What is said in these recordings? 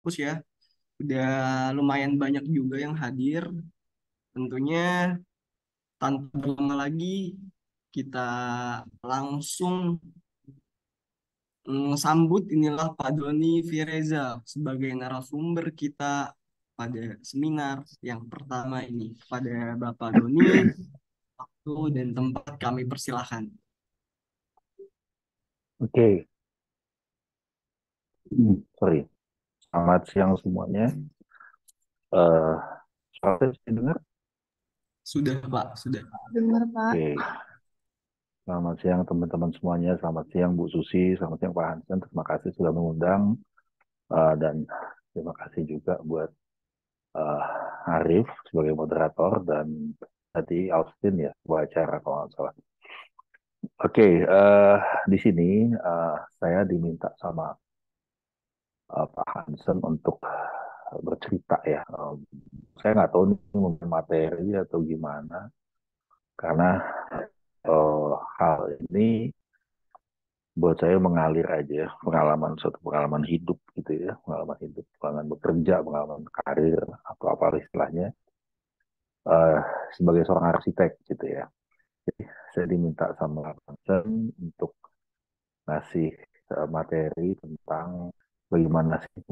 Terus ya, udah lumayan banyak juga yang hadir. Tentunya tanpa berlama lagi, kita langsung sambut inilah Pak Doni Fireza sebagai narasumber kita pada seminar yang pertama ini. Pada Bapak Doni, waktu dan tempat kami persilahkan. Oke, sorry. Selamat siang semuanya. Eh, Suara saya bisa dengar? Sudah Pak, sudah. Dengar Pak. Oke, selamat siang teman-teman semuanya. Selamat siang Bu Susi, selamat siang Pak Hansen. Terima kasih sudah mengundang. Dan terima kasih juga buat eh, Arif sebagai moderator dan tadi Austin ya, buat acara kalau nggak salah. Oke, di sini saya diminta sama Pak Hansen untuk bercerita ya. Saya nggak tahu ini mungkin materi atau gimana, karena hal ini buat saya mengalir aja ya, pengalaman suatu pengalaman hidup gitu ya, pengalaman hidup, pengalaman bekerja, pengalaman karir atau apa istilahnya, eh, sebagai seorang arsitek gitu ya. Jadi saya diminta sama Vincent untuk ngasih materi tentang bagaimana sih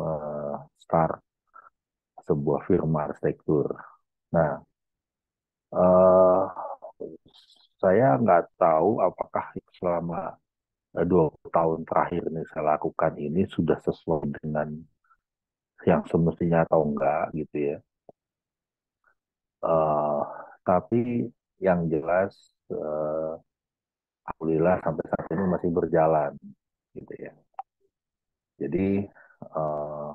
start sebuah firma arsitektur. Nah, eh, saya nggak tahu apakah selama 20 tahun terakhir ini saya lakukan ini sudah sesuai dengan yang semestinya atau enggak gitu ya. Eh, tapi yang jelas eh, alhamdulillah sampai saat ini masih berjalan gitu ya. Jadi eh,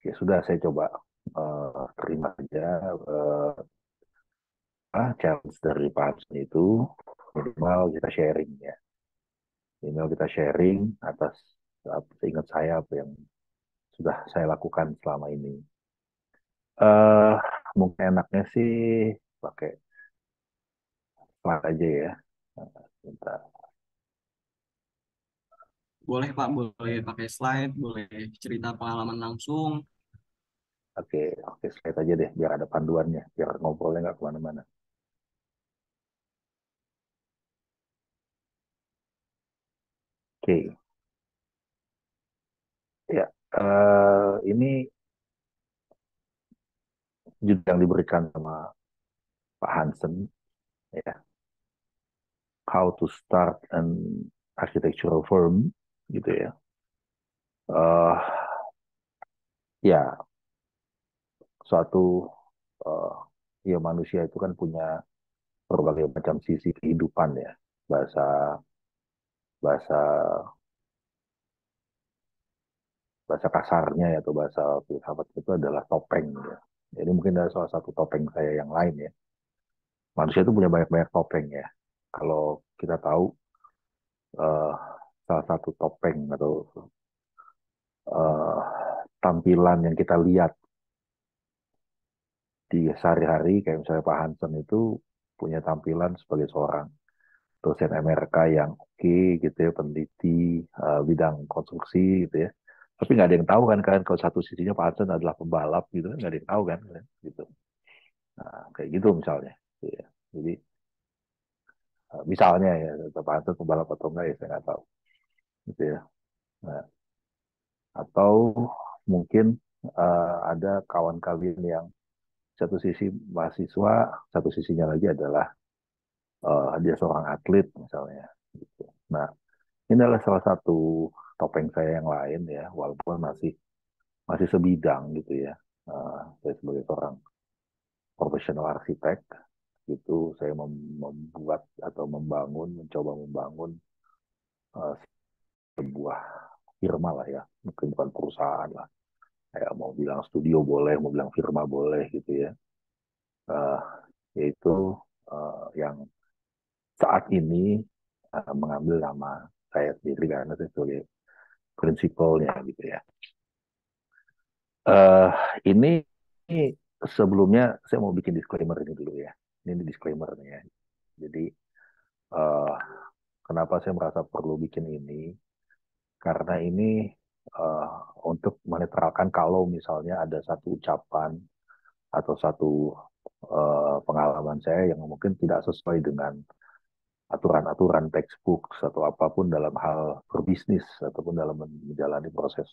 ya sudah saya coba terima aja challenge dari Pak Hansen itu, minimal kita sharing ya. Minimal kita sharing atas ingat saya apa yang sudah saya lakukan selama ini. eh Mungkin enaknya sih pakai slide aja ya. Bentar. Boleh Pak, boleh pakai slide, boleh cerita pengalaman langsung. Oke, oke slide aja deh biar ada panduannya, biar ngobrolnya nggak kemana-mana. Oke, ya. Ini judul yang diberikan sama Pak Hansen ya, How to Start an Architectural Firm gitu ya. eh Ya, suatu eh ya manusia itu kan punya berbagai macam sisi kehidupan ya. Bahasa bahasa bahasa kasarnya ya, atau bahasa filsafat itu adalah topeng ya. Jadi mungkin ada salah satu topeng saya yang lain ya. Manusia itu punya banyak-banyak topeng ya. Kalau kita tahu eh, salah satu topeng atau eh, tampilan yang kita lihat di sehari-hari, kayak misalnya Pak Hansen itu punya tampilan sebagai seorang dosen Amerika yang oke gitu ya, peneliti bidang konstruksi gitu ya. Tapi nggak ada yang tahu kan, kalau satu sisinya Pak Hansen adalah pembalap gitu kan, nggak ada yang tahu kan, gitu. Nah, kayak gitu misalnya. Ya. Jadi misalnya ya, Pak Hansen pembalap atau enggak ya saya nggak tahu. Gitu ya. Nah, atau mungkin ada kawan kalian yang satu sisi mahasiswa, satu sisinya lagi adalah dia seorang atlet misalnya. Gitu. Nah, ini adalah salah satu topeng saya yang lain ya, walaupun masih masih sebidang gitu ya. Saya sebagai seorang profesional arsitek itu saya membuat atau mencoba membangun uh, sebuah firma lah ya, mungkin bukan perusahaan lah. Kayak mau bilang studio boleh, mau bilang firma boleh gitu ya. Uh, Yaitu yang saat ini mengambil nama saya sendiri karena saya sebagai prinsipalnya gitu ya. Uh, ini, ini sebelumnya saya mau bikin disclaimer ini dulu ya. Ini disclaimernya ya. Jadi uh, kenapa saya merasa perlu bikin ini? Karena ini eh, untuk menetralkan kalau misalnya ada satu ucapan atau satu pengalaman saya yang mungkin tidak sesuai dengan aturan-aturan textbook atau apapun dalam hal berbisnis ataupun dalam menjalani proses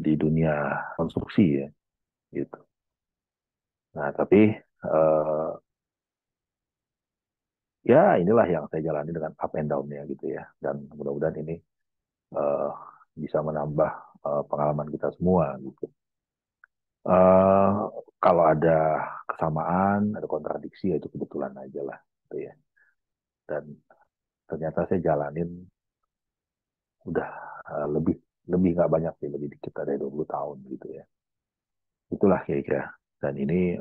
di dunia konstruksi ya gitu. Nah tapi uh, ya inilah yang saya jalani dengan up and down-nya gitu ya, dan mudah-mudahan ini uh, bisa menambah pengalaman kita semua gitu. Uh, Kalau ada kesamaan, ada kontradiksi ya itu kebetulan aja lah gitu ya. Dan ternyata saya jalanin udah lebih lebih nggak banyak sih, lebih dikit dari 20 tahun gitu ya. Itulah kira-kira. Dan ini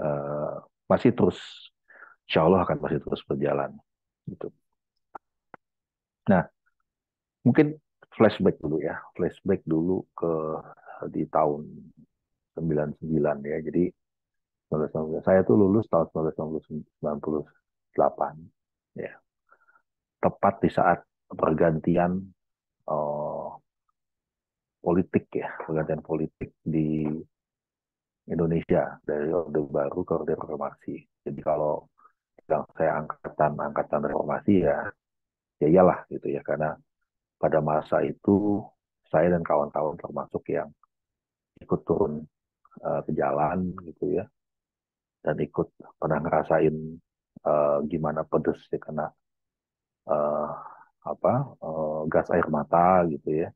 masih terus, insya Allah akan masih terus berjalan gitu. Nah, mungkin flashback dulu ya, flashback dulu ke di tahun 99 ya. Jadi 1999, saya tuh lulus tahun 1998 ya. Tepat di saat pergantian eh, politik ya, pergantian politik di Indonesia dari Orde Baru ke Orde Reformasi. Jadi kalau yang saya angkatan reformasi ya, ya iyalah gitu ya, karena pada masa itu saya dan kawan-kawan termasuk yang ikut turun ke jalan gitu ya, dan ikut pernah ngerasain gimana pedes ya kena uh, apa gas air mata gitu ya,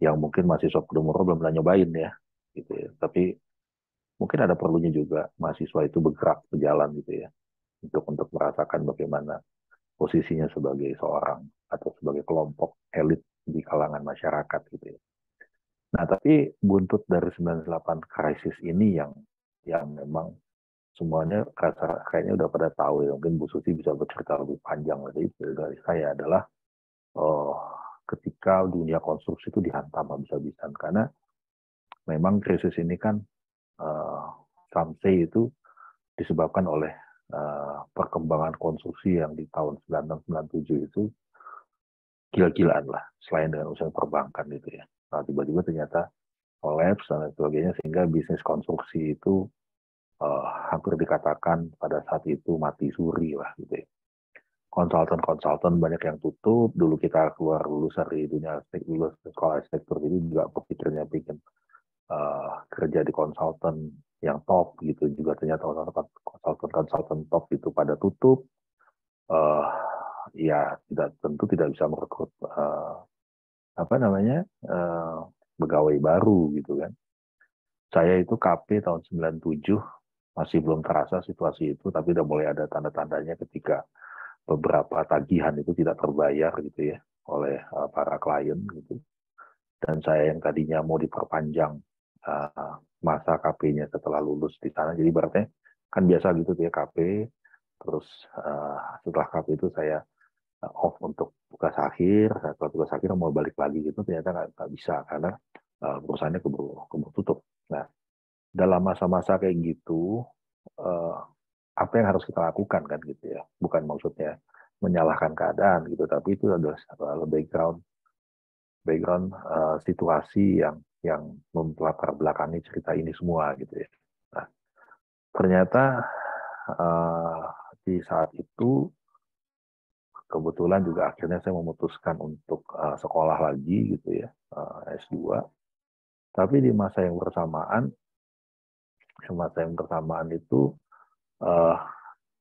yang mungkin mahasiswa umur belum pernah nyobain ya gitu ya. Tapi mungkin ada perlunya juga mahasiswa itu bergerak ke jalan gitu ya, untuk merasakan bagaimana posisinya sebagai seorang atau sebagai kelompok elit di kalangan masyarakat gitu ya. Nah, tapi buntut dari 98 krisis ini yang memang semuanya kayaknya udah pada tahu ya. Mungkin Bu Susi bisa bercerita lebih panjang dari saya adalah oh, ketika dunia konstruksi itu dihantam habis-habisan karena memang krisis ini kan uh, some say itu disebabkan oleh perkembangan konstruksi yang di tahun 96-97 itu gila-gilaan lah, selain dengan usaha perbankan gitu ya. Nah, tiba-tiba ternyata collapse dan lain sebagainya, sehingga bisnis konstruksi itu hampir dikatakan pada saat itu mati suri lah gitu ya. Konsultan-konsultan banyak yang tutup. Dulu kita keluar lulus dari dunia lulus sekolah arsitektur itu juga pikirnya bikin kerja di konsultan yang top gitu, juga ternyata konsultan top itu pada tutup. uh, Ya tidak, tentu tidak bisa merekrut apa namanya pegawai baru gitu kan. Saya itu KP tahun 97, masih belum terasa situasi itu, tapi udah mulai ada tanda-tandanya ketika beberapa tagihan itu tidak terbayar gitu ya oleh para klien gitu. Dan saya yang tadinya mau diperpanjang masa KP-nya setelah lulus di sana, jadi berarti kan biasa gitu ya KP, terus setelah KP itu saya off untuk tugas akhir. Kalau tugas akhir mau balik lagi gitu ternyata nggak bisa karena perusahaannya keburu tutup. Nah, dalam masa-masa kayak gitu, uh, apa yang harus kita lakukan kan gitu ya? Bukan maksudnya menyalahkan keadaan gitu, tapi itu adalah background background situasi yang melatar belakangi cerita ini semua gitu ya. Nah, ternyata uh, di saat itu kebetulan juga akhirnya saya memutuskan untuk sekolah lagi gitu ya, S2. Tapi di masa yang bersamaan itu uh,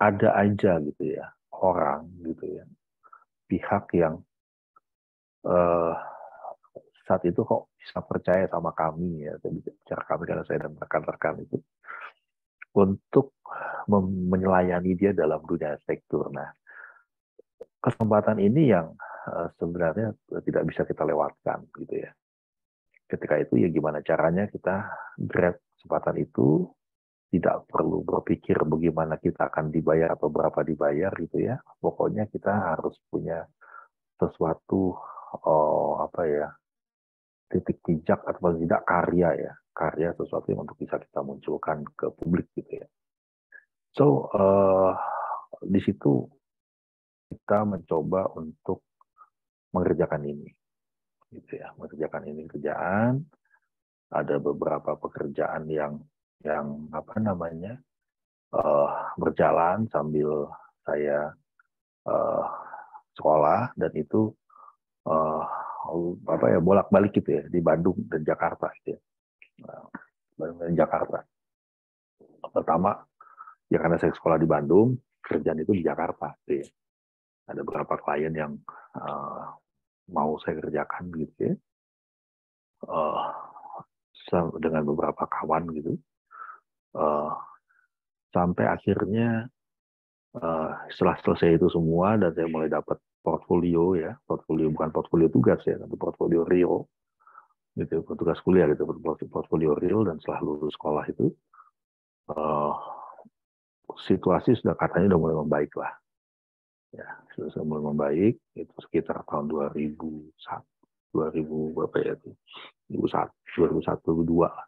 ada aja gitu ya orang gitu ya, pihak yang uh, saat itu kok bisa percaya sama kami ya, saya bicara kami karena saya dan rekan-rekan itu, untuk menyelidiki dia dalam dunia arsitektur. Nah, kesempatan ini yang sebenarnya tidak bisa kita lewatkan gitu ya. Ketika itu ya gimana caranya kita grab kesempatan itu, tidak perlu berpikir bagaimana kita akan dibayar atau berapa dibayar gitu ya. Pokoknya kita harus punya sesuatu apa ya, titik pijak atau tidak karya ya, karya sesuatu yang untuk bisa kita munculkan ke publik gitu ya. So di situ kita mencoba untuk mengerjakan ini. gitu ya, mengerjakan ini kerjaan. Ada beberapa pekerjaan yang apa namanya berjalan sambil saya eh, sekolah, dan itu eh, apa ya, bolak-balik gitu ya, di Bandung dan Jakarta gitu ya. Nah, Bandung dan Jakarta. Pertama ya karena saya sekolah di Bandung, kerjaan itu di Jakarta gitu ya. Ada beberapa klien yang eh, mau saya kerjakan gitu ya. Dengan beberapa kawan gitu. Eh, Sampai akhirnya setelah selesai itu semua dan saya mulai dapat portfolio ya, portfolio bukan portfolio tugas ya, tapi portfolio real gitu, tugas kuliah gitu, portfolio real. Dan setelah lulus sekolah itu uh, situasi sudah katanya udah mulai membaik lah ya, sudah mulai membaik. Itu sekitar tahun 2001, 2000 berapa ya itu, 2001, 2001, 2002 lah.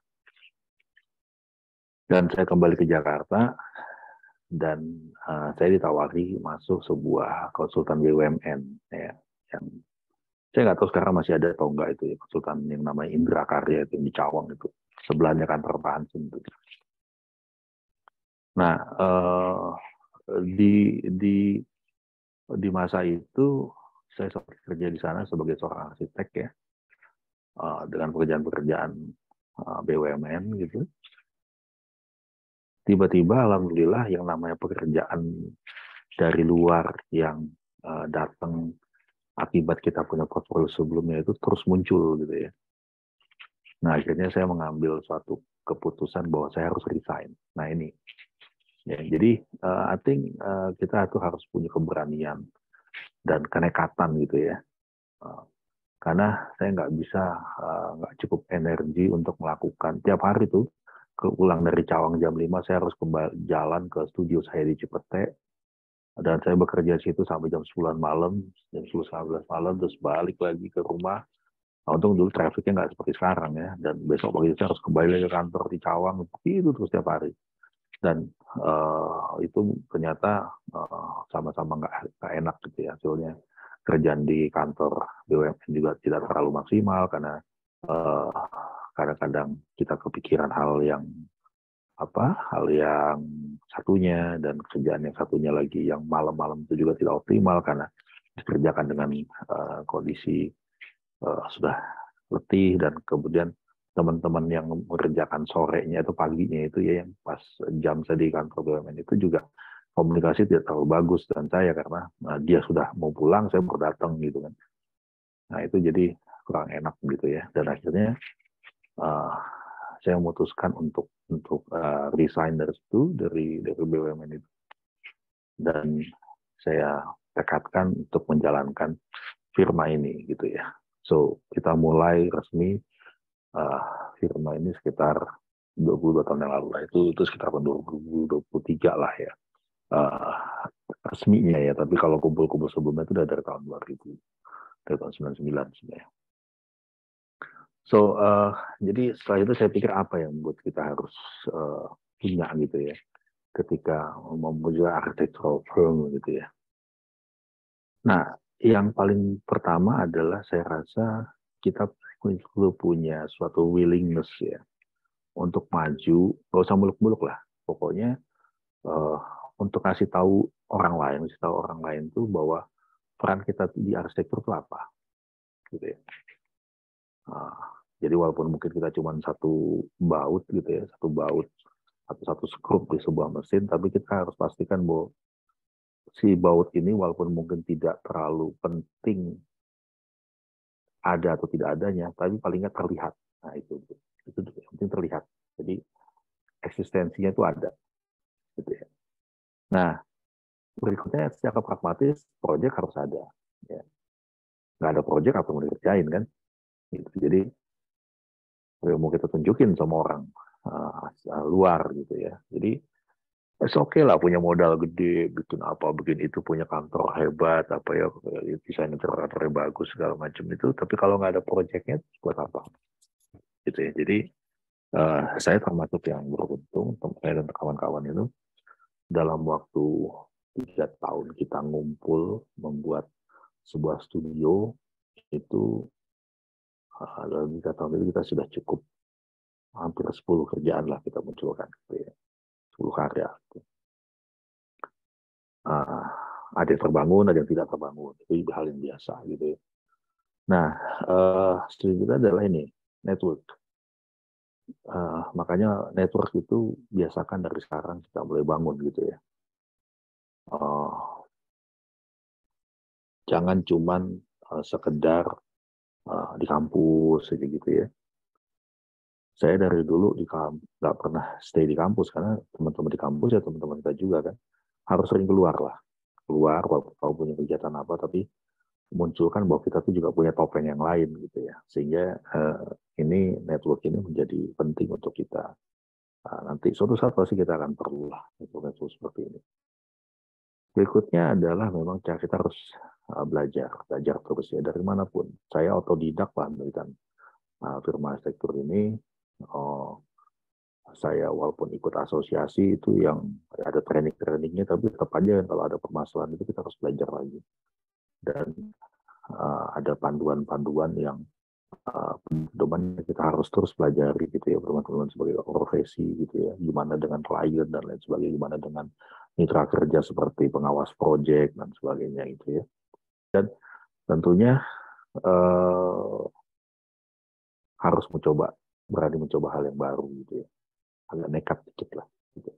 Dan saya kembali ke Jakarta dan saya ditawari masuk sebuah konsultan BUMN ya, yang saya nggak tahu sekarang masih ada atau enggak itu ya, konsultan yang namanya Indra Karya itu yang di Cawang itu, sebelahnya kantor Pak Hansen itu. Nah, di masa itu saya sempat kerja di sana sebagai seorang arsitek ya, dengan pekerjaan-pekerjaan BUMN gitu. Tiba-tiba alhamdulillah yang namanya pekerjaan dari luar yang datang akibat kita punya portfolio sebelumnya itu terus muncul gitu ya. Nah, akhirnya saya mengambil suatu keputusan bahwa saya harus resign. Nah, ini. Ya, jadi, I think kita tuh harus punya keberanian dan kenekatan gitu ya. Karena saya nggak bisa, nggak cukup energi untuk melakukan. Tiap hari tuh, pulang dari Cawang jam 5, saya harus kembali jalan ke studio saya di Cipete. Dan saya bekerja di situ sampai jam 10 malam, jam 10, 11 malam, terus balik lagi ke rumah. Nah, untung dulu trafficnya nggak seperti sekarang ya. Dan besok pagi saya harus kembali lagi ke kantor di Cawang. Itu terus setiap hari. Dan itu ternyata sama-sama nggak enak gitu ya hasilnya. Kerjaan di kantor BUMN juga tidak terlalu maksimal karena uh, kadang-kadang kita kepikiran hal yang satunya, dan kerjaan yang satunya lagi yang malam-malam itu juga tidak optimal karena dikerjakan dengan kondisi sudah letih. Dan kemudian teman-teman yang mengerjakan sorenya itu paginya itu ya, yang pas jam saya di kantor BUMN itu juga komunikasi tidak terlalu bagus dengan saya karena dia sudah mau pulang, saya baru datang gitu kan. Nah itu jadi kurang enak gitu ya. Dan akhirnya uh, saya memutuskan untuk resign dari situ, dari BUMN itu. Dan saya tekadkan untuk menjalankan firma ini gitu ya. So kita mulai resmi firma ini sekitar 22 tahun yang lalu lah. Itu sekitar tahun 2023 lah ya. Uh, Resminya ya, tapi kalau kumpul-kumpul sebelumnya itu udah dari tahun 2000, dari tahun 99 sebenarnya. So, jadi setelah itu saya pikir apa yang membuat kita harus punya gitu ya, ketika mempunyai architectural firm gitu ya. Nah, yang paling pertama adalah saya rasa kita perlu punya suatu willingness ya, untuk maju, nggak usah muluk-muluk lah. Pokoknya uh, untuk kasih tahu orang lain, tuh bahwa peran kita di arsitektur itu apa, gitu ya. Uh, jadi walaupun mungkin kita cuma satu baut gitu ya, satu skrup di sebuah mesin, tapi kita harus pastikan bahwa si baut ini walaupun mungkin tidak terlalu penting ada atau tidak adanya, tapi paling nggak terlihat. Nah itu yang penting terlihat. Jadi eksistensinya itu ada, gitu ya. Nah, berikutnya secara pragmatis, proyek harus ada. Ya. Nggak ada proyek apa mau dikerjain kan? Gitu. Jadi mau kita tunjukin sama orang luar gitu ya. Jadi oke lah punya modal gede, bikin apa, bikin itu, punya kantor hebat, apa ya, desain interiornya bagus segala macam itu. Tapi kalau nggak ada proyeknya, buat apa? Gitu ya. Jadi saya termasuk yang beruntung, saya dan kawan-kawan itu dalam waktu 3 tahun kita ngumpul membuat sebuah studio itu Dalam 3 tahun itu kita sudah cukup hampir 10 kerjaan lah kita munculkan gitu ya, 10 karya. Uh, ada yang terbangun, ada yang tidak terbangun. Itu hal yang biasa gitu ya. Nah, strategi kita adalah ini, network. Makanya network itu biasakan dari sekarang kita mulai bangun gitu ya. Jangan cuman sekedar di kampus aja gitu ya. Saya dari dulu nggak pernah stay di kampus karena teman-teman di kampus ya teman-teman kita juga kan harus sering keluar lah, keluar walaupun punya kegiatan apa, tapi munculkan bahwa kita tuh juga punya topeng yang lain gitu ya, sehingga ini network ini menjadi penting untuk kita. Nanti suatu saat pasti kita akan perlu lah network seperti ini. Berikutnya adalah memang kita harus belajar terus ya dari manapun. Saya otodidak lah mendirikan firma arsitektur ini. Saya walaupun ikut asosiasi itu yang ada training-trainingnya, tapi tetap aja kalau ada permasalahan itu kita harus belajar lagi. Dan ada panduan-panduan yang pedoman kita harus terus pelajari gitu ya, teman-teman sebagai profesi gitu ya, gimana dengan klien dan lain sebagainya, gimana dengan mitra kerja seperti pengawas proyek dan sebagainya gitu ya. Dan tentunya harus berani mencoba hal yang baru gitu ya, agak nekat dikit lah gitu.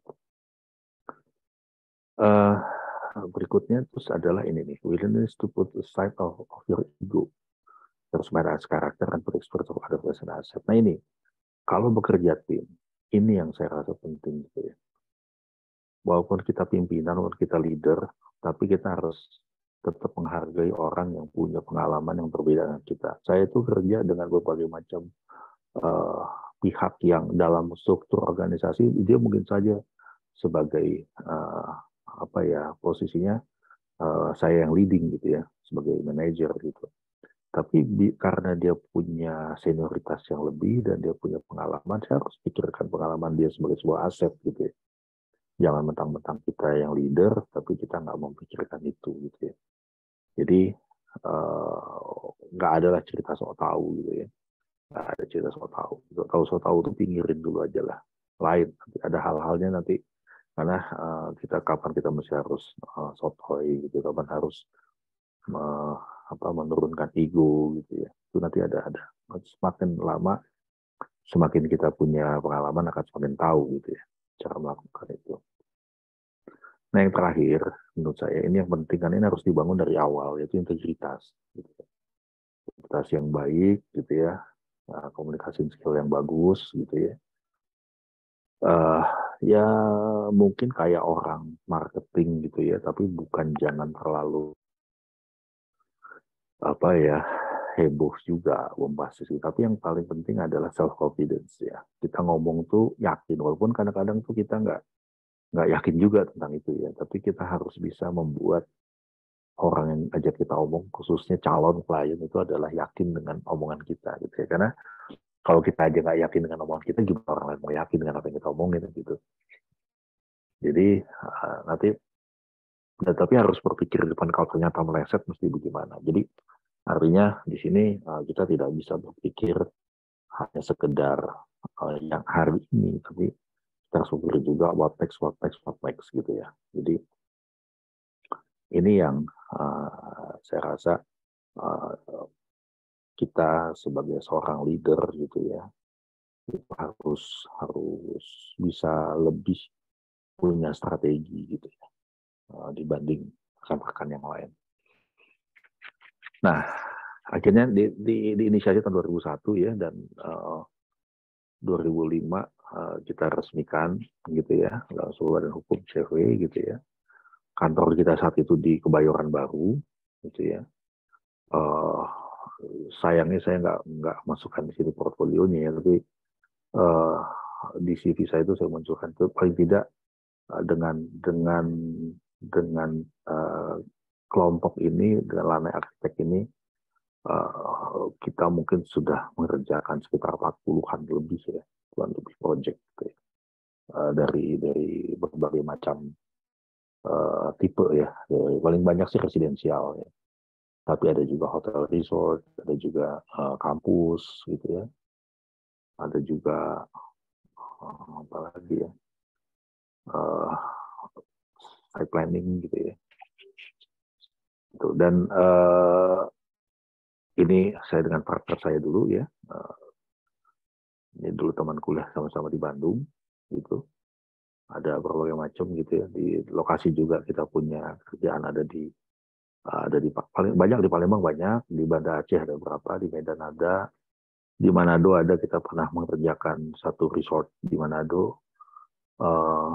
Berikutnya terus adalah ini nih, willingness to put aside of your ego, terus manage karakter and put expert of other person asset. Nah ini, kalau bekerja tim, ini yang saya rasa penting gitu ya. Walaupun kita pimpinan, walaupun kita leader, tapi kita harus tetap menghargai orang yang punya pengalaman yang berbeda dengan kita. Saya itu kerja dengan berbagai macam pihak yang dalam struktur organisasi, dia mungkin saja sebagai posisinya saya yang leading gitu ya, sebagai manajer gitu. Tapi karena dia punya senioritas yang lebih dan dia punya pengalaman, saya harus pikirkan pengalaman dia sebagai sebuah aset gitu ya. Jangan mentang-mentang kita yang leader, tapi kita nggak memikirkan itu gitu ya. Jadi nggak adalah cerita sok tahu gitu ya. Nggak ada cerita sok tahu. Kalau sok tahu itu pinggirin dulu aja lah. Lain, nanti ada hal-halnya nanti karena kapan kita mesti harus sotoy gitu, kapan harus menurunkan ego gitu ya. Itu nanti ada. Semakin lama, semakin kita punya pengalaman akan semakin tahu gitu ya cara melakukan itu. Nah yang terakhir menurut saya ini yang penting kan ini harus dibangun dari awal yaitu integritas. Gitu. Integritas yang baik gitu ya, komunikasi skill yang bagus gitu ya. Ya mungkin kayak orang marketing gitu ya, tapi jangan terlalu heboh juga bombastis. Tapi yang paling penting adalah self confidence ya. Kita ngomong tuh yakin, walaupun kadang-kadang tuh kita nggak yakin juga tentang itu ya. Tapi kita harus bisa membuat orang yang ajak kita omong, khususnya calon klien itu adalah yakin dengan omongan kita gitu ya. Karena kalau kita aja nggak yakin dengan omongan kita, gimana orang lain mau yakin dengan apa yang kita omongin gitu. Jadi nanti, tapi harus berpikir di depan kalau ternyata meleset mesti bagaimana. Jadi artinya di sini kita tidak bisa berpikir hanya sekedar yang hari ini, tapi kita harus berpikir juga what next gitu ya. Jadi ini yang saya rasa kita sebagai seorang leader gitu ya harus bisa lebih punya strategi gitu ya dibanding rekan-rekan yang lain. Nah, akhirnya diinisiasi tahun 2001 ya, dan 2005 kita resmikan gitu ya, langsung Badan Hukum CV gitu ya. Kantor kita saat itu di Kebayoran Baru gitu ya. Sayangnya saya nggak masukkan di sini portfolionya ya, tapi di CV saya itu saya munculkan itu paling tidak dengan kelompok ini, dengan Lanai Arsitek ini, kita mungkin sudah mengerjakan sekitar 40-an lebih ya, 40-an lebih proyek gitu ya. Dari berbagai macam tipe ya, paling banyak sih residensial ya. Tapi ada juga hotel resort, ada juga kampus gitu ya, ada juga apa lagi ya, uh, site planning gitu ya. Gitu. Dan ini saya dengan partner saya dulu ya, ini dulu teman kuliah sama-sama di Bandung gitu. Ada berbagai macam gitu ya, di lokasi juga kita punya kerjaan, ada di paling banyak di Palembang, banyak di Banda Aceh ada berapa, di Medan ada, di Manado ada, kita pernah mengerjakan satu resort di Manado, uh,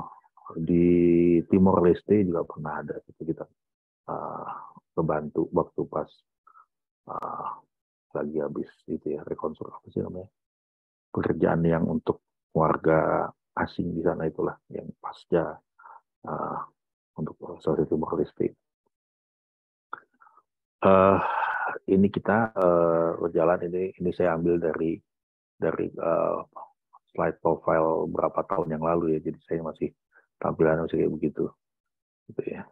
di Timor Leste juga pernah ada, kita uh, kebantu waktu pas uh, lagi habis itu ya, rekonstruksi apa sih namanya, pekerjaan yang untuk warga asing di sana itulah, yang pasca uh, untuk sosial Timor Leste. Uh, ini kita berjalan, ini saya ambil dari slide profile berapa tahun yang lalu ya, jadi saya masih tampilannya masih kayak begitu gitu ya.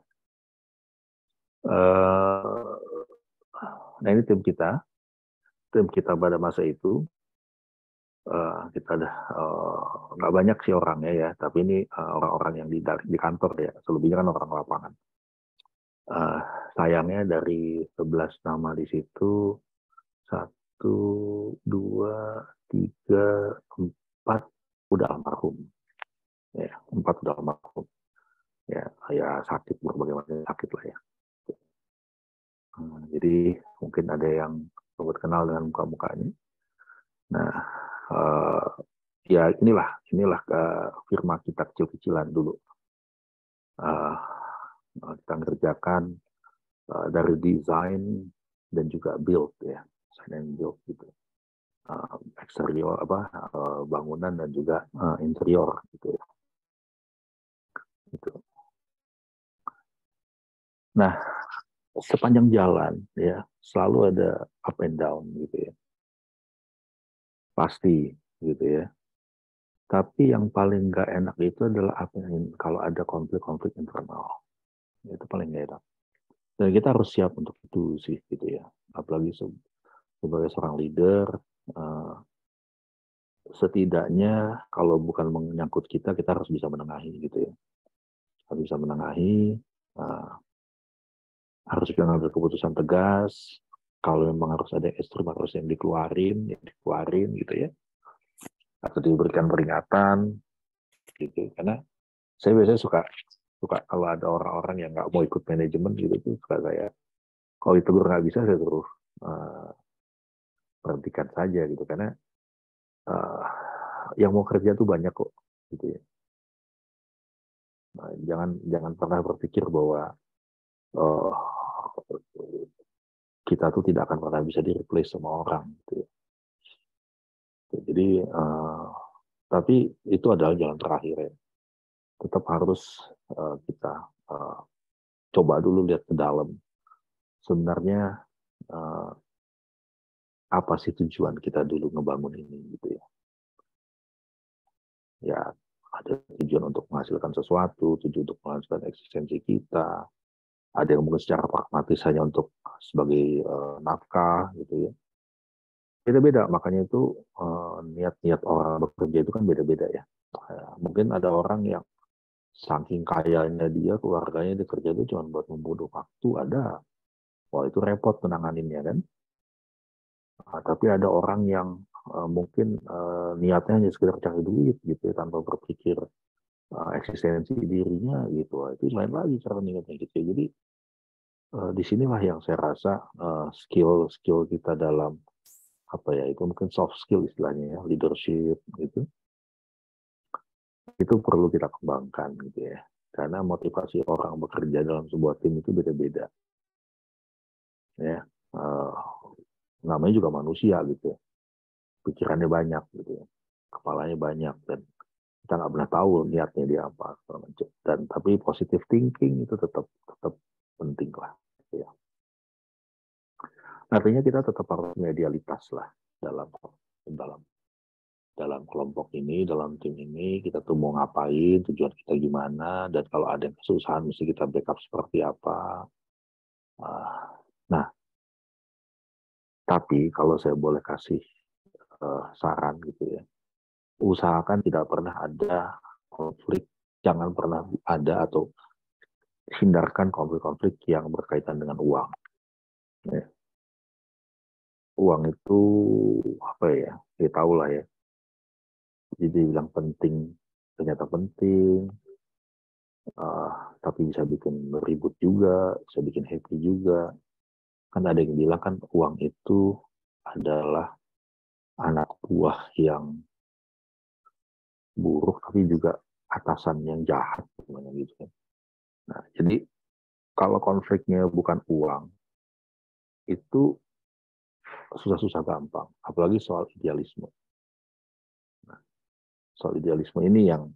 Nah ini tim kita pada masa itu kita ada nggak banyak sih orangnya ya, tapi ini orang-orang yang di kantor ya, selebihnya kan orang lapangan. Sayangnya dari 11 nama di situ, 1, 2, 3, 4 udah almarhum. Ya, 4 udah almarhum. Ya sakit, berbagai macam sakit lah ya. Jadi mungkin ada yang sobat kenal dengan muka-mukanya. Nah, ya inilah firma kita kecil-kecilan dulu. Kita ngerjakan dari desain dan juga build ya, design and build gitu. Eksterior bangunan dan juga interior gitu ya. Gitu. Nah, sepanjang jalan ya selalu ada up and down gitu ya. Pasti gitu ya. Tapi yang paling nggak enak itu adalah kalau ada konflik-konflik internal. Itu paling nggak enak. Dan kita harus siap untuk itu sih gitu ya. Apalagi sebagai seorang leader, setidaknya kalau bukan menyangkut kita harus bisa menengahi gitu ya. Harus bisa menengahi, harus bisa ngambil keputusan tegas. Kalau memang harus ada ekstrim, harus yang dikeluarin gitu ya. Atau diberikan peringatan gitu. Karena saya biasanya suka kalau ada orang-orang yang nggak mau ikut manajemen gitu tuh, suka saya kalau ditegur nggak bisa, saya suruh berhentikan saja gitu, karena uh, yang mau kerja tuh banyak kok gitu ya. Nah, jangan pernah berpikir bahwa uh, kita tuh tidak akan pernah bisa di replace sama orang gitu ya. Jadi tapi itu adalah jalan terakhir ya. Tetap harus kita coba dulu lihat ke dalam. Sebenarnya apa sih tujuan kita dulu ngebangun ini gitu ya. Ya ada tujuan untuk menghasilkan sesuatu, tujuan untuk menghasilkan eksistensi kita. Ada yang mungkin secara pragmatis hanya untuk sebagai nafkah gitu ya. Beda-beda, makanya itu niat-niat orang bekerja itu kan beda-beda ya. Mungkin ada orang yang saking kayanya dia, keluarganya dia kerja itu cuma buat membunuh waktu, ada. Wah itu repot menanganinnya kan. Tapi ada orang yang mungkin niatnya hanya sekedar cari duit gitu ya, tanpa berpikir eksistensi dirinya gitu. Itu lain lagi cara niatnya gitu ya. Jadi disinilah yang saya rasa skill kita dalam apa ya, itu mungkin soft skill istilahnya ya, leadership gitu, itu perlu kita kembangkan gitu ya, karena motivasi orang bekerja dalam sebuah tim itu beda-beda ya. Namanya juga manusia gitu ya, pikirannya banyak gitu ya, kepalanya banyak, dan kita nggak pernah tahu niatnya dia apa segala macam. Dan tapi positive thinking itu tetap penting lah gitu ya. Artinya kita tetap harus punya idealitas lah dalam dalam dalam kelompok ini, dalam tim ini, kita tuh mau ngapain, tujuan kita gimana, dan kalau ada yang kesusahan mesti kita backup seperti apa. Nah, Tapi kalau saya boleh kasih saran gitu ya, usahakan tidak pernah ada konflik, jangan pernah ada atau hindarkan konflik-konflik yang berkaitan dengan uang. Ya. Uang itu apa ya? Kita tahu lah ya. Jadi bilang penting, ternyata penting, uh, tapi bisa bikin ribut juga, bisa bikin happy juga. Kan ada yang bilang kan uang itu adalah anak buah yang buruk, tapi juga atasan yang jahat, gitu kan. Nah, jadi kalau konfliknya bukan uang, itu susah-susah gampang, apalagi soal idealisme. Nah, soal idealisme ini yang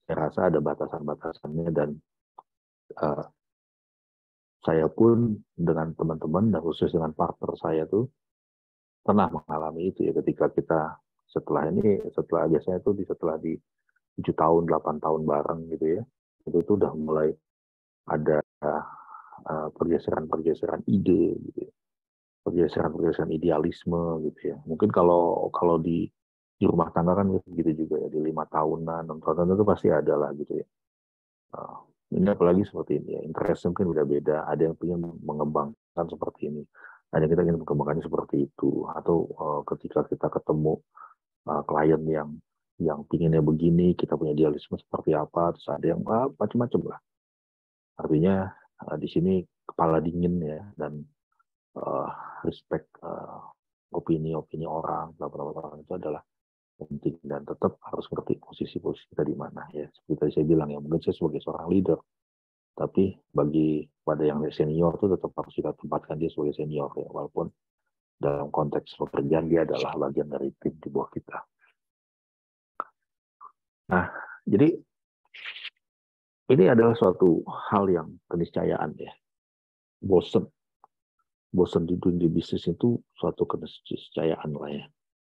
saya rasa ada batasan-batasannya dan uh, saya pun dengan teman-teman dan khusus dengan partner saya tuh pernah mengalami itu ya ketika kita setelah biasanya tuh setelah di 7 tahun 8 tahun bareng gitu ya, itu tuh udah mulai ada pergeseran-pergeseran ide gitu ya, pergeseran-pergeseran idealisme gitu ya. Mungkin kalau kalau di rumah tangga kan gitu juga ya, di 5 tahunan 6 tahunan itu pasti ada lah gitu ya. Uh, ini apalagi seperti ini ya, interest mungkin udah beda, ada yang ingin mengembangkan seperti ini, ada yang kita ingin mengembangkannya seperti itu, atau ketika kita ketemu klien yang pinginnya begini, kita punya idealisme seperti apa, terus ada yang macam-macam lah. Artinya di sini kepala dingin ya, dan uh, respect opini-opini orang, beberapa orang itu adalah penting, dan tetap harus ngerti posisi-posisi kita di mana ya. Seperti tadi saya bilang ya, mungkin saya sebagai seorang leader, tapi bagi pada yang senior itu tetap harus kita tempatkan dia sebagai senior ya, walaupun dalam konteks pekerjaan dia adalah bagian dari tim di bawah kita. Nah, jadi ini adalah suatu hal yang keniscayaan ya. Bosen di bisnis itu suatu keniscayaan lah ya.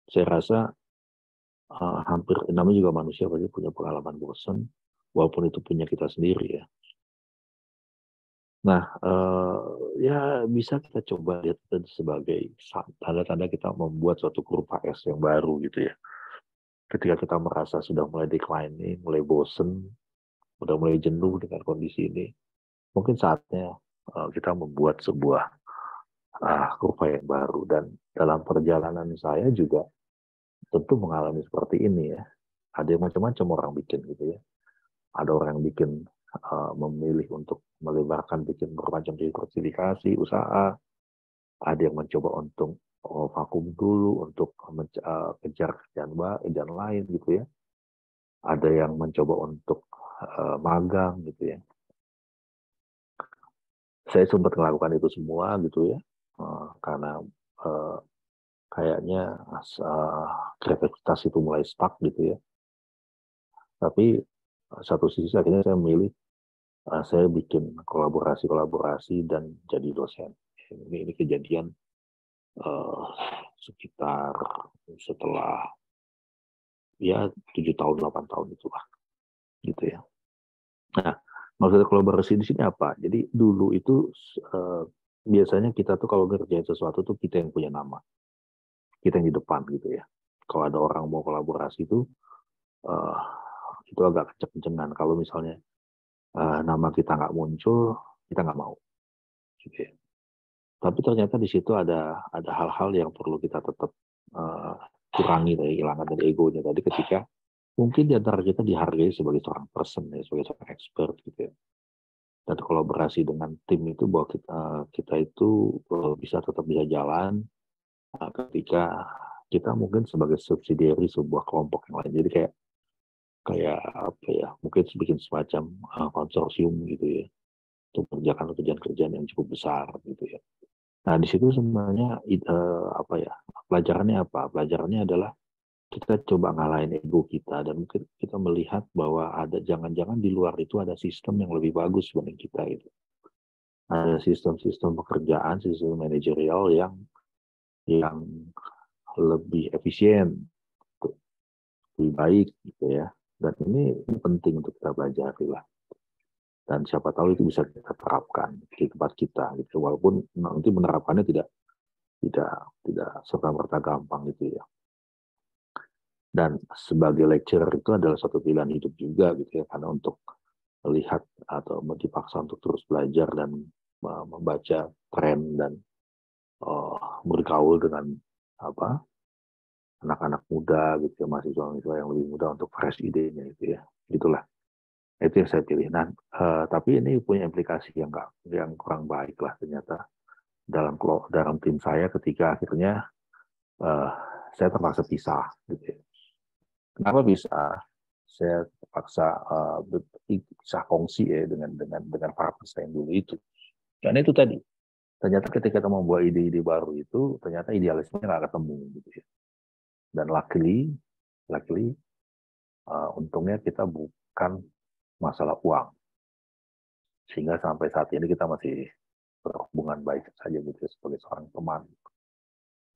Saya rasa hampir, namanya juga manusia pasti punya pengalaman bosen, walaupun itu punya kita sendiri ya. Nah, ya bisa kita coba lihat itu sebagai tanda-tanda kita membuat suatu kurva S yang baru gitu ya. Ketika kita merasa sudah mulai declining, mulai bosen, udah mulai jenuh dengan kondisi ini, mungkin saatnya kita membuat sebuah kurva yang baru. Dan dalam perjalanan saya juga tentu mengalami seperti ini ya. Ada yang macam-macam orang bikin gitu ya. Ada orang yang bikin memilih untuk melebarkan, bikin bermacam diversifikasi usaha. Ada yang mencoba untuk vakum dulu untuk kejar kerjaan lain gitu ya. Ada yang mencoba untuk magang gitu ya. Saya sempat melakukan itu semua gitu ya, karena kayaknya kreativitas itu mulai stuck gitu ya. Tapi satu sisi akhirnya saya memilih, saya bikin kolaborasi dan jadi dosen. Ini kejadian sekitar setelah ya 7 tahun 8 tahun itulah gitu ya. Nah, maksudnya kolaborasi di sini apa? Jadi dulu itu biasanya kita tuh kalau ngerjain sesuatu tuh kita yang punya nama, kita yang di depan gitu ya. Kalau ada orang mau kolaborasi uh, itu agak kenceng-kencengan. Kalau misalnya nama kita nggak muncul, kita nggak mau. Gitu ya. Tapi ternyata di situ ada hal-hal yang perlu kita tetap kurangi dari hilangkan dari egonya tadi, ketika mungkin di antara kita dihargai sebagai seorang person ya, sebagai seorang expert gitu ya. Dan kolaborasi dengan tim itu bahwa kita itu tetap bisa jalan ketika kita mungkin sebagai subsidiary sebuah kelompok yang lain. Jadi kayak kayak apa ya, mungkin bikin semacam konsorsium gitu ya, untuk mengerjakan kerjaan-kerjaan yang cukup besar gitu ya. Nah, di situ sebenarnya apa ya, pelajarannya apa? Pelajarannya adalah kita coba ngalahin ego kita, dan mungkin kita melihat bahwa ada jangan-jangan di luar itu ada sistem yang lebih bagus dibanding kita itu. Ada sistem-sistem pekerjaan, sistem manajerial yang lebih efisien, lebih baik gitu ya. Dan ini penting untuk kita pelajari lah. Dan siapa tahu itu bisa kita terapkan di tempat kita gitu. Walaupun nanti menerapkannya tidak tidak serta-merta gampang gitu ya. Dan sebagai lecturer itu adalah satu pilihan hidup juga gitu ya, karena untuk melihat atau dipaksa untuk terus belajar dan membaca tren dan bergaul dengan apa anak-anak muda gitu ya, mahasiswa-mahasiswa yang lebih muda untuk fresh idenya itu ya, gitulah. Itu yang saya pilih. Nah, tapi ini punya implikasi yang kurang baik lah ternyata dalam tim saya ketika akhirnya uh, saya terpaksa pisah gitu ya. Kenapa bisa? Saya terpaksa pisah kongsi ya dengan partner saya yang dulu itu. Karena itu tadi, ternyata ketika kita membuat ide-ide baru itu, ternyata idealisme nggak ketemu gitu ya. Dan luckily untungnya kita bukan masalah uang, sehingga sampai saat ini kita masih berhubungan baik saja gitu ya, sebagai seorang teman,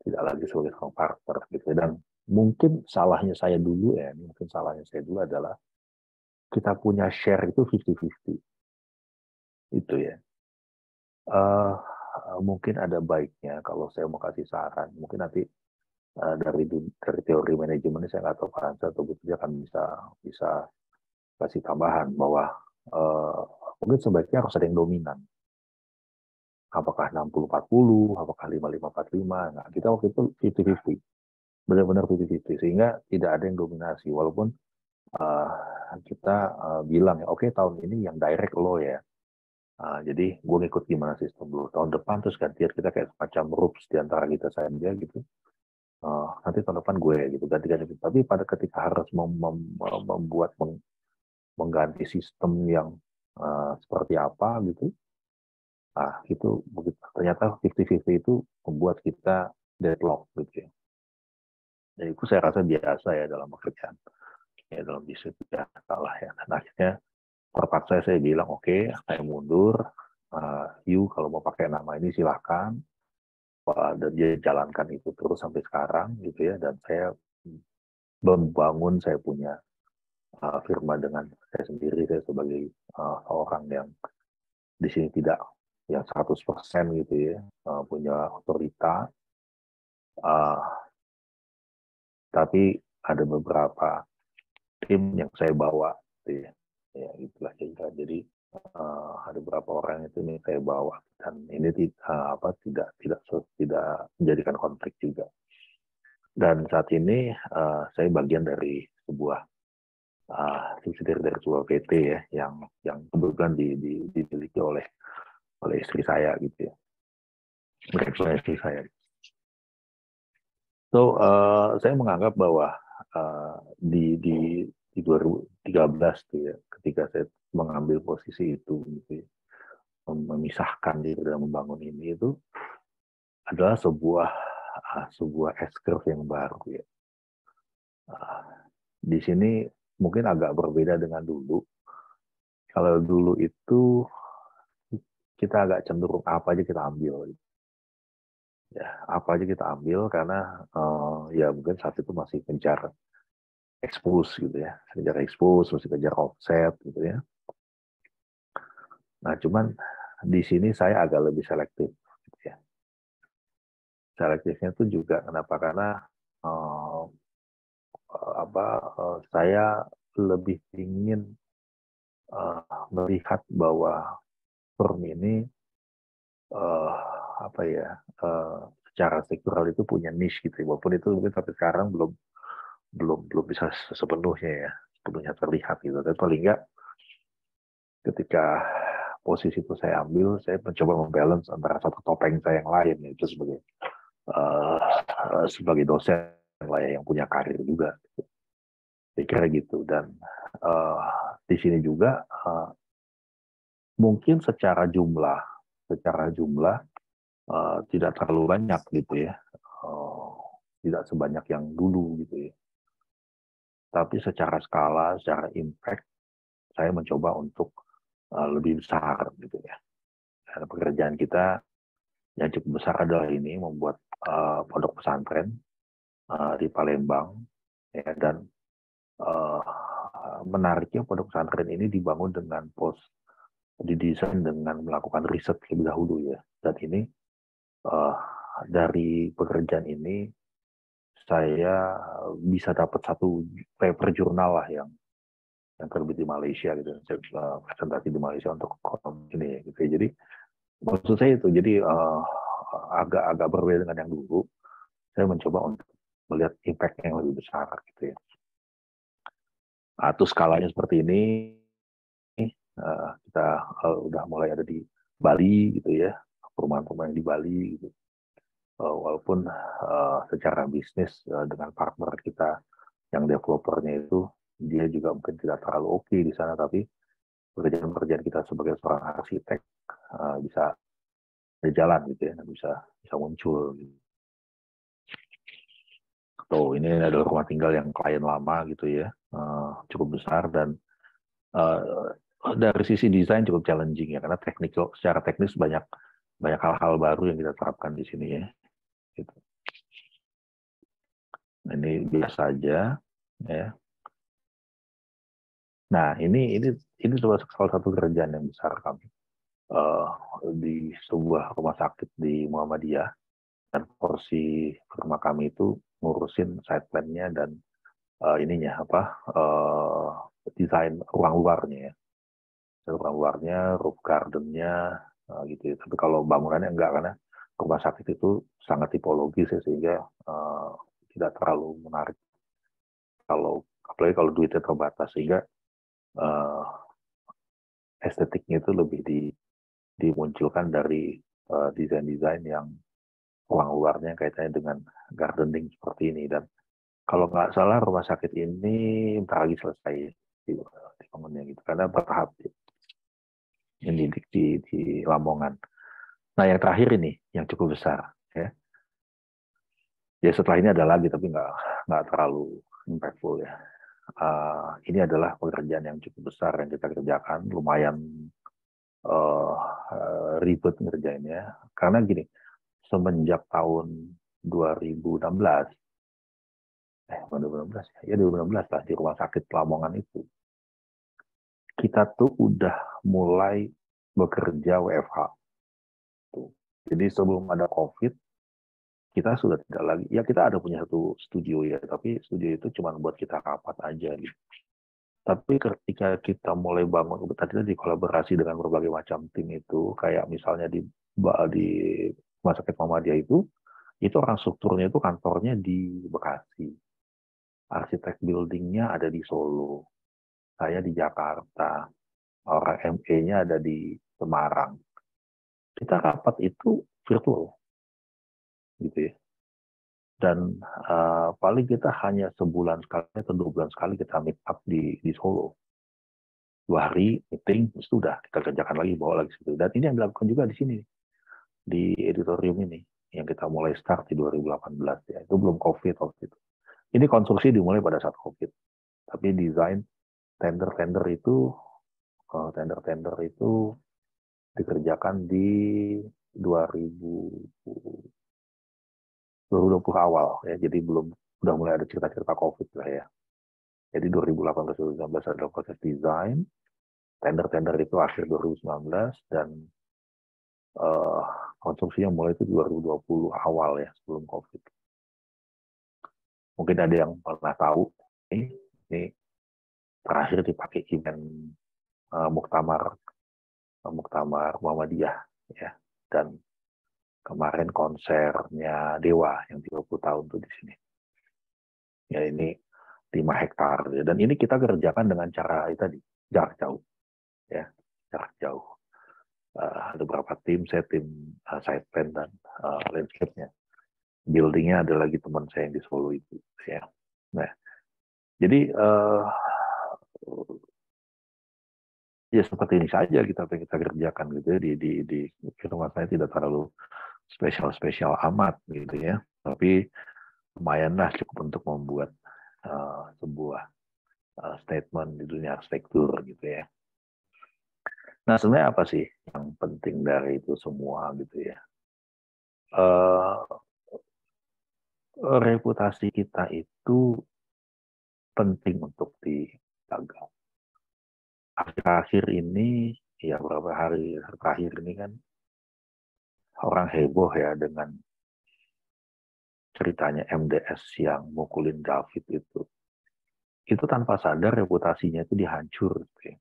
tidak lagi sebagai seorang partner gitu ya. Dan mungkin salahnya saya dulu adalah kita punya share itu 50-50 itu ya. Uh, Mungkin ada baiknya kalau saya mau kasih saran, mungkin nanti dari teori manajemen saya nggak tahu Pak Hansa atau Bu akan bisa kasih tambahan bahwa mungkin sebaiknya harus ada yang dominan. Apakah 60-40, apakah 55-45. Nah, kita waktu itu 50-50. Benar-benar 50-50. Sehingga tidak ada yang dominasi. Walaupun kita bilang, ya oke, tahun ini yang direct lo ya. Jadi gue ngikut gimana sistem lo. Tahun depan terus gantian kita kayak semacam rules di antara kita saja gitu. Nanti tahun depan gue gitu ganti-ganti. Tapi pada ketika harus mengganti sistem yang seperti apa gitu, itu begitu. Ternyata 50-50 itu membuat kita deadlock gitu ya. Dan itu saya rasa biasa ya dalam pekerjaan. Ya dalam bisnis ya salah ya. Dan akhirnya terpaksa saya bilang oke, saya mundur. You kalau mau pakai nama ini silahkan. Dan dia jalankan itu terus sampai sekarang gitu ya. Dan saya membangun saya punya firma dengan saya sendiri. Saya sebagai orang yang di sini tidak yang 100% gitu ya, punya otoritas. Tapi ada beberapa tim yang saya bawa, gitu ya. Ya itulah cerita. Jadi ada beberapa orang itu yang saya bawa dan ini tidak menjadikan konflik juga. Dan saat ini saya bagian dari sebuah subsidiary dari sebuah PT ya, yang kebetulan dimiliki oleh istri saya gitu ya, mereka istri saya. So saya menganggap bahwa di 2013 tuh ya, ketika saya mengambil posisi itu gitu ya, memisahkan diri dan membangun ini itu adalah sebuah S-curve yang baru ya. Di sini mungkin agak berbeda dengan dulu. Kalau dulu itu kita agak cenderung apa aja kita ambil. Ya, apa aja kita ambil karena ya mungkin saat itu masih kejar expose gitu ya. Kejar expose, masih kejar offset gitu ya. Nah, cuman di sini saya agak lebih selektif gitu ya. Selektifnya itu juga kenapa? Karena saya lebih ingin melihat bahwa firm ini secara struktural itu punya niche gitu ya. Walaupun itu mungkin sampai sekarang belum bisa sepenuhnya terlihat gitu. Tapi paling enggak ketika posisi itu saya ambil, saya mencoba membalance antara satu topeng saya yang lain, yaitu sebagai dosen yang punya karir juga. Saya kira gitu. Dan di sini juga mungkin secara jumlah tidak terlalu banyak gitu ya, tidak sebanyak yang dulu gitu ya. Tapi secara skala, secara impact, saya mencoba untuk lebih besar gitu ya. Karena pekerjaan kita yang cukup besar adalah ini membuat pondok pesantren di Palembang ya, dan menariknya pondok pesantren ini dibangun dengan didesain dengan melakukan riset lebih dahulu ya. Dan ini dari pekerjaan ini saya bisa dapat satu paper jurnal lah yang terbit di Malaysia gitu. Saya presentasi di Malaysia untuk ini gitu. Jadi maksud saya itu jadi agak berbeda dengan yang dulu. Saya mencoba untuk melihat impact yang lebih besar gitu ya. Atau skalanya seperti ini, kita udah mulai ada di Bali gitu ya, perumahan-perumahan di Bali gitu. Walaupun secara bisnis dengan partner kita yang developernya itu dia juga mungkin tidak terlalu oke di sana, tapi pekerjaan-pekerjaan kita sebagai seorang arsitek bisa berjalan gitu ya, dan bisa muncul. Gitu. Tuh, ini adalah rumah tinggal yang klien lama gitu ya, cukup besar dan dari sisi desain cukup challenging ya, karena secara teknis banyak hal-hal baru yang kita terapkan di sini ya. Gitu. Ini biasa aja ya. Nah ini salah satu kerjaan yang besar kami di sebuah rumah sakit di Muhammadiyah, dan porsi rumah kami itu ngurusin side plan-nya dan ininya apa desain ruang luarnya ya, ruang luarnya, roof garden-nya gitu ya. Tapi kalau bangunannya enggak, karena rumah sakit itu sangat tipologis ya, sehingga tidak terlalu menarik kalau apalagi kalau duitnya terbatas, sehingga uh, estetiknya itu lebih dimunculkan dari desain-desain yang ruang luarnya kaitannya dengan gardening seperti ini. Dan kalau nggak salah rumah sakit ini bentar lagi selesai dibangunnya gitu, karena bertahap ini di Lamongan. Nah yang terakhir ini yang cukup besar ya. Ya setelah ini ada lagi tapi nggak terlalu impactful ya. Ini adalah pekerjaan yang cukup besar yang kita kerjakan, lumayan ribet ngerjainnya. Karena gini, semenjak tahun 2016, 2016 ya 2016 lah, di rumah sakit Lamongan itu, kita tuh udah mulai bekerja WFH. Tuh. Jadi sebelum ada COVID, kita sudah tidak lagi, ya kita ada punya satu studio ya, tapi studio itu cuma buat kita rapat aja gitu. Tapi ketika kita mulai bangun, tadi dikolaborasi dengan berbagai macam tim itu, kayak misalnya di Rumah Sakit Muhammadiyah itu orang strukturnya itu kantornya di Bekasi, arsitek buildingnya ada di Solo, saya di Jakarta, orang ME-nya ada di Semarang. Kita rapat itu virtual, gitu ya. Dan paling kita hanya sebulan sekali atau 2 bulan sekali kita meet up di Solo. 2 hari meeting, sudah kita kerjakan lagi, bawa lagi situ. Dan ini yang dilakukan juga di sini, di editorium ini, yang kita mulai start di 2018 ya. Itu belum COVID waktu itu. Ini konstruksi dimulai pada saat COVID. Tapi desain tender-tender itu dikerjakan di 2020 awal ya. Jadi udah mulai ada cerita-cerita COVID lah ya. Jadi 2018-2019 ada proses desain, tender-tender itu akhir 2019, dan konstruksinya mulai itu 2020 awal ya, sebelum COVID. Mungkin ada yang pernah tahu, ini terakhir dipakai event Muktamar Muhammadiyah ya, dan kemarin konsernya Dewa yang 30 tahun tuh di sini. Ya ini 5 hektar ya. Dan ini kita kerjakan dengan cara tadi, jarak jauh ya, jarak jauh. Ada beberapa tim, saya tim side plan dan landscape-nya. Buildingnya ada lagi teman saya yang di Solo itu ya. Nah, jadi ya seperti ini saja kita kerjakan gitu ya, di rumah saya tidak terlalu spesial amat gitu ya, tapi lumayanlah cukup untuk membuat sebuah statement di dunia arsitektur gitu ya. Nah sebenarnya apa sih yang penting dari itu semua gitu ya? Reputasi kita itu penting untuk dijaga. Akhir-akhir ini, ya beberapa hari terakhir ini kan orang heboh ya dengan ceritanya MDS yang mukulin David itu tanpa sadar reputasinya itu dihancur. Gitu ya.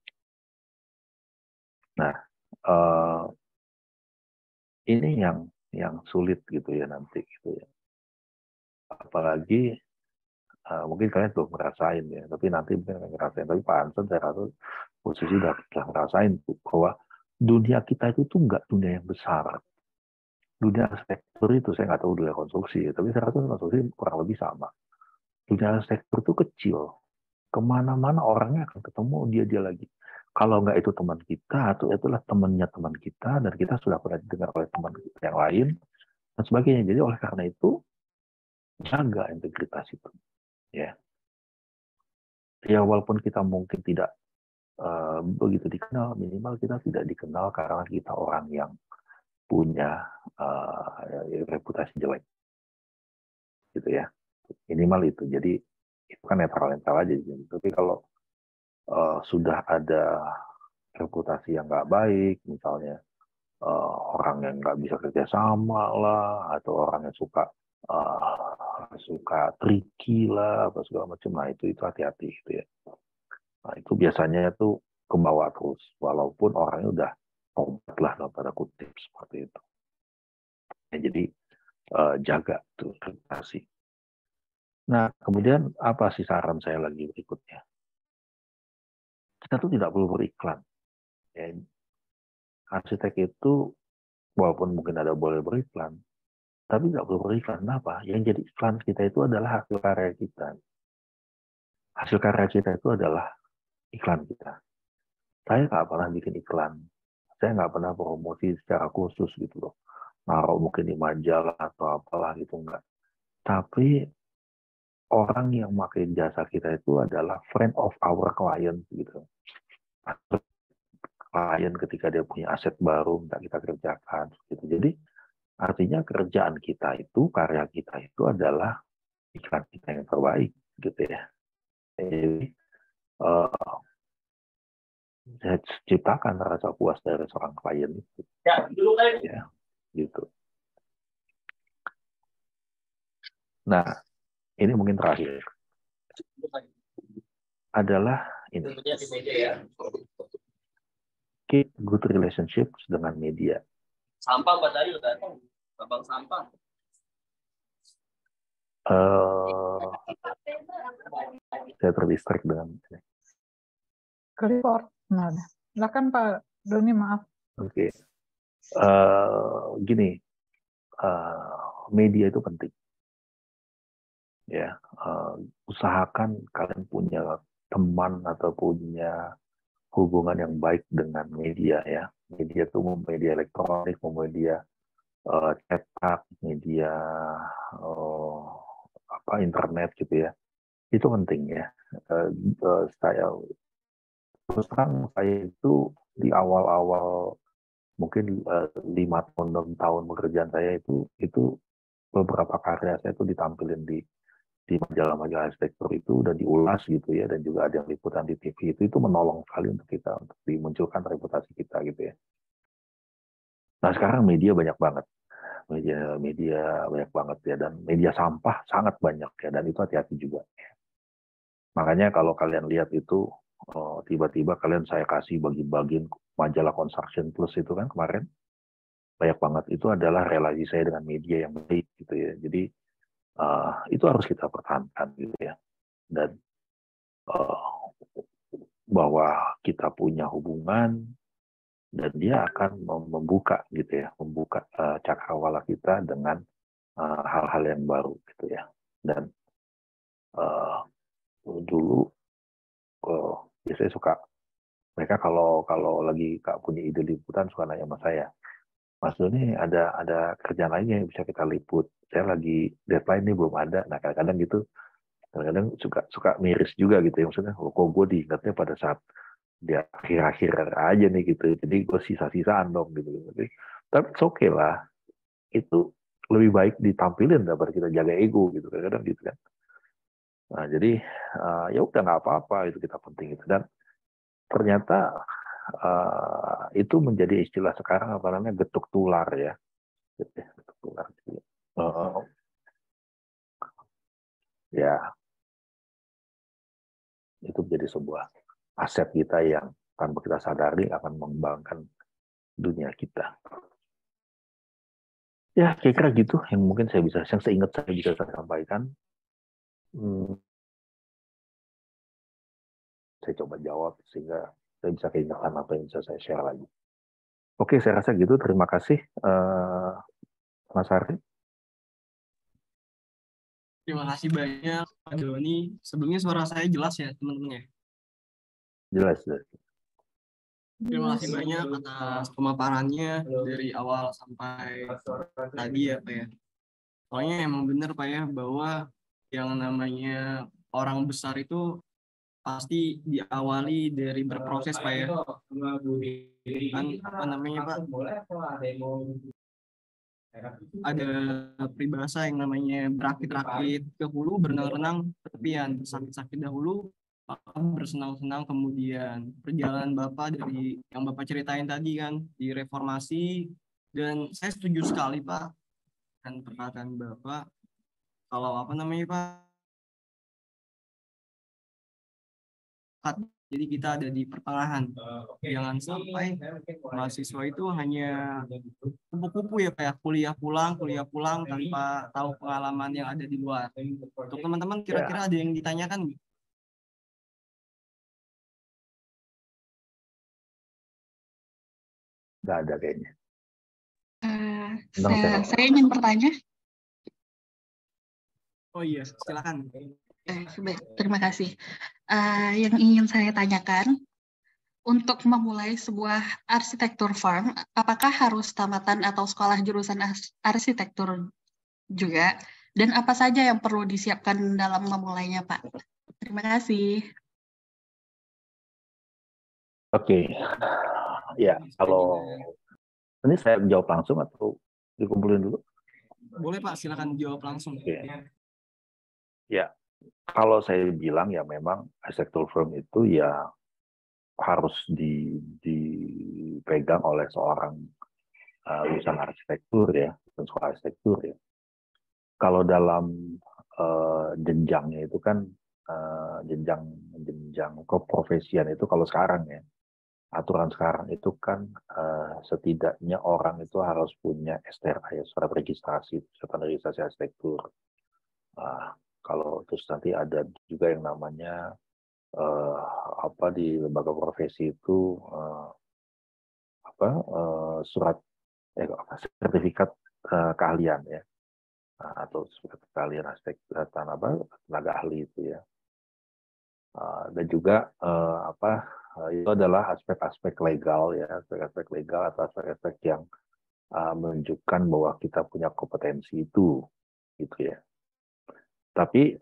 Nah, eh, ini yang sulit gitu ya nanti gitu ya. Apalagi mungkin kalian belum ngerasain ya, tapi nanti mungkin akan ngerasain. Tapi Pak Hansen saya rasa posisi udah ngerasain bahwa dunia kita itu tuh nggak dunia yang besar. Dunia arsitektur itu saya nggak tahu dunia konstruksi, ya, tapi saya rasa konstruksi kurang lebih sama. Dunia arsitektur itu kecil, kemana-mana orangnya akan ketemu dia lagi. Kalau nggak itu teman kita, atau itulah temannya teman kita, dan kita sudah pernah didengar oleh teman kita yang lain, dan sebagainya. Jadi oleh karena itu, jaga integritas itu. Ya, ya walaupun kita mungkin tidak begitu dikenal, minimal kita tidak dikenal karena kita orang yang punya reputasi jelek, gitu ya. Minimal itu. Jadi itu kan netral-netral aja. Tapi kalau sudah ada reputasi yang nggak baik, misalnya orang yang nggak bisa kerja sama lah, atau orang yang suka tricky lah, apa segala macam, nah itu hati-hati gitu ya. Nah itu biasanya itu kebawa terus, walaupun orangnya udah tobat lah dalam tanda kutip seperti itu. Ya, jadi jaga tuh reputasi. Nah kemudian apa sih saran saya lagi berikutnya? Kita tuh tidak perlu beriklan. Ya, arsitek itu walaupun mungkin ada boleh beriklan, tapi nggak perlu beriklan. Kenapa? Yang jadi iklan kita itu adalah hasil karya kita. Hasil karya kita itu adalah iklan kita. Saya nggak pernah bikin iklan. Saya nggak pernah promosi secara khusus gitu loh. Naruh mungkin di majalah atau apalah gitu, nggak. Tapi orang yang pakai jasa kita itu adalah friend of our client gitu. Klien ketika dia punya aset baru minta kita kerjakan gitu. Jadi artinya kerjaan kita itu, karya kita itu adalah iklan kita yang terbaik gitu ya. Jadi saya ciptakan rasa puas dari seorang klien itu. Ya, gitu. Nah, ini mungkin terakhir adalah ini. Keep good relationships dengan media. Sampah Mbak Dayu datang, abang sampah. Saya terdistrik dengan ini. Clipboard. Nah, silakan Pak Doni, maaf. Oke. Gini, media itu penting. Ya, usahakan kalian punya teman atau punya hubungan yang baik dengan media ya. Media itu media elektronik, media cetak, media internet gitu ya. Itu penting ya. Saya terus terang saya itu di awal-awal mungkin 5 tahun 6 tahun pekerjaan saya itu beberapa karya saya itu ditampilin di majalah-majalah arsitektur itu udah diulas gitu ya, dan juga ada yang liputan di TV itu menolong sekali untuk kita untuk dimunculkan reputasi kita gitu ya. Nah sekarang media banyak banget, media banyak banget ya, dan media sampah sangat banyak ya, dan itu hati-hati juga. Makanya kalau kalian lihat itu tiba-tiba kalian saya kasih bagi-bagiin majalah Construction Plus itu kan kemarin banyak banget, itu adalah relasi saya dengan media yang baik gitu ya. Jadi itu harus kita pertahankan gitu ya, dan bahwa kita punya hubungan dan dia akan membuka gitu ya, membuka cakrawala kita dengan hal-hal yang baru gitu ya. Dan dulu biasanya suka mereka kalau lagi punya ide liputan suka nanya sama saya, Mas Doni ada kerjaan lainnya yang bisa kita liput, saya lagi deadline nih belum ada. Nah kadang-kadang gitu, kadang-kadang suka miris juga gitu ya, maksudnya kok gue diingatnya pada saat dia akhir-akhir aja nih gitu, jadi gue sisa-sisaan dong gitu. Tapi it's okay lah, itu lebih baik ditampilin daripada kita jaga ego gitu, kadang-kadang gitu kan. Nah jadi ya udah nggak apa-apa, itu kita penting itu. Dan ternyata itu menjadi istilah sekarang apa namanya, getuk tular ya, getuk tular. ya itu menjadi sebuah aset kita yang tanpa kita sadari akan mengembangkan dunia kita. Ya, kira-kira gitu yang mungkin yang seingat saya bisa saya sampaikan. Saya coba jawab sehingga saya bisa keingetan apa yang bisa saya share lagi. Oke, saya rasa gitu. Terima kasih, Mas Ari. Terima kasih banyak Pak Doni. Sebelumnya suara saya jelas ya teman-teman ya. Jelas. Terima kasih banyak atas pemaparannya dari awal sampai tadi ya Pak ya. Soalnya emang benar Pak ya bahwa yang namanya orang besar itu pasti diawali dari berproses Pak ya. Kan apa namanya Pak? Ada peribahasa yang namanya berakit-rakit ke hulu, berenang-renang ke tepian, bersakit-sakit dahulu, bersenang-senang kemudian. Perjalanan Bapak dari yang Bapak ceritain tadi kan di reformasi, dan saya setuju sekali Pak dan perkataan Bapak kalau apa namanya Pak, jadi kita ada di pertengahan. Jangan sampai mahasiswa itu hanya kupu-kupu ya kayak kuliah pulang tanpa tahu pengalaman yang ada di luar. Untuk teman-teman kira-kira ada yang ditanyakan nggak? Nggak ada kayaknya. Saya ingin bertanya. Oh iya, silakan. Baik, terima kasih. Yang ingin saya tanyakan, untuk memulai sebuah arsitektur firm, apakah harus tamatan atau sekolah jurusan arsitektur juga? Dan apa saja yang perlu disiapkan dalam memulainya, Pak? Terima kasih. Oke. Ya, kalau ini saya jawab langsung atau dikumpulin dulu? Boleh Pak, silakan jawab langsung. Oke. Ya, kalau saya bilang ya memang arsitektur firm itu ya harus dipegang oleh seorang lulusan arsitektur ya, dan sekolah arsitektur ya. Kalau dalam jenjangnya itu kan jenjang keprofesian itu kalau sekarang ya, aturan sekarang itu kan setidaknya orang itu harus punya STRA ya, surat registrasi arsitektur. Kalau terus nanti ada juga yang namanya di lembaga profesi itu surat sertifikat keahlian ya, atau sertifikat keahlian arsitektur tenaga ahli itu ya. Dan juga itu adalah aspek-aspek legal ya, aspek-aspek legal atau aspek-aspek yang menunjukkan bahwa kita punya kompetensi itu gitu ya. Tapi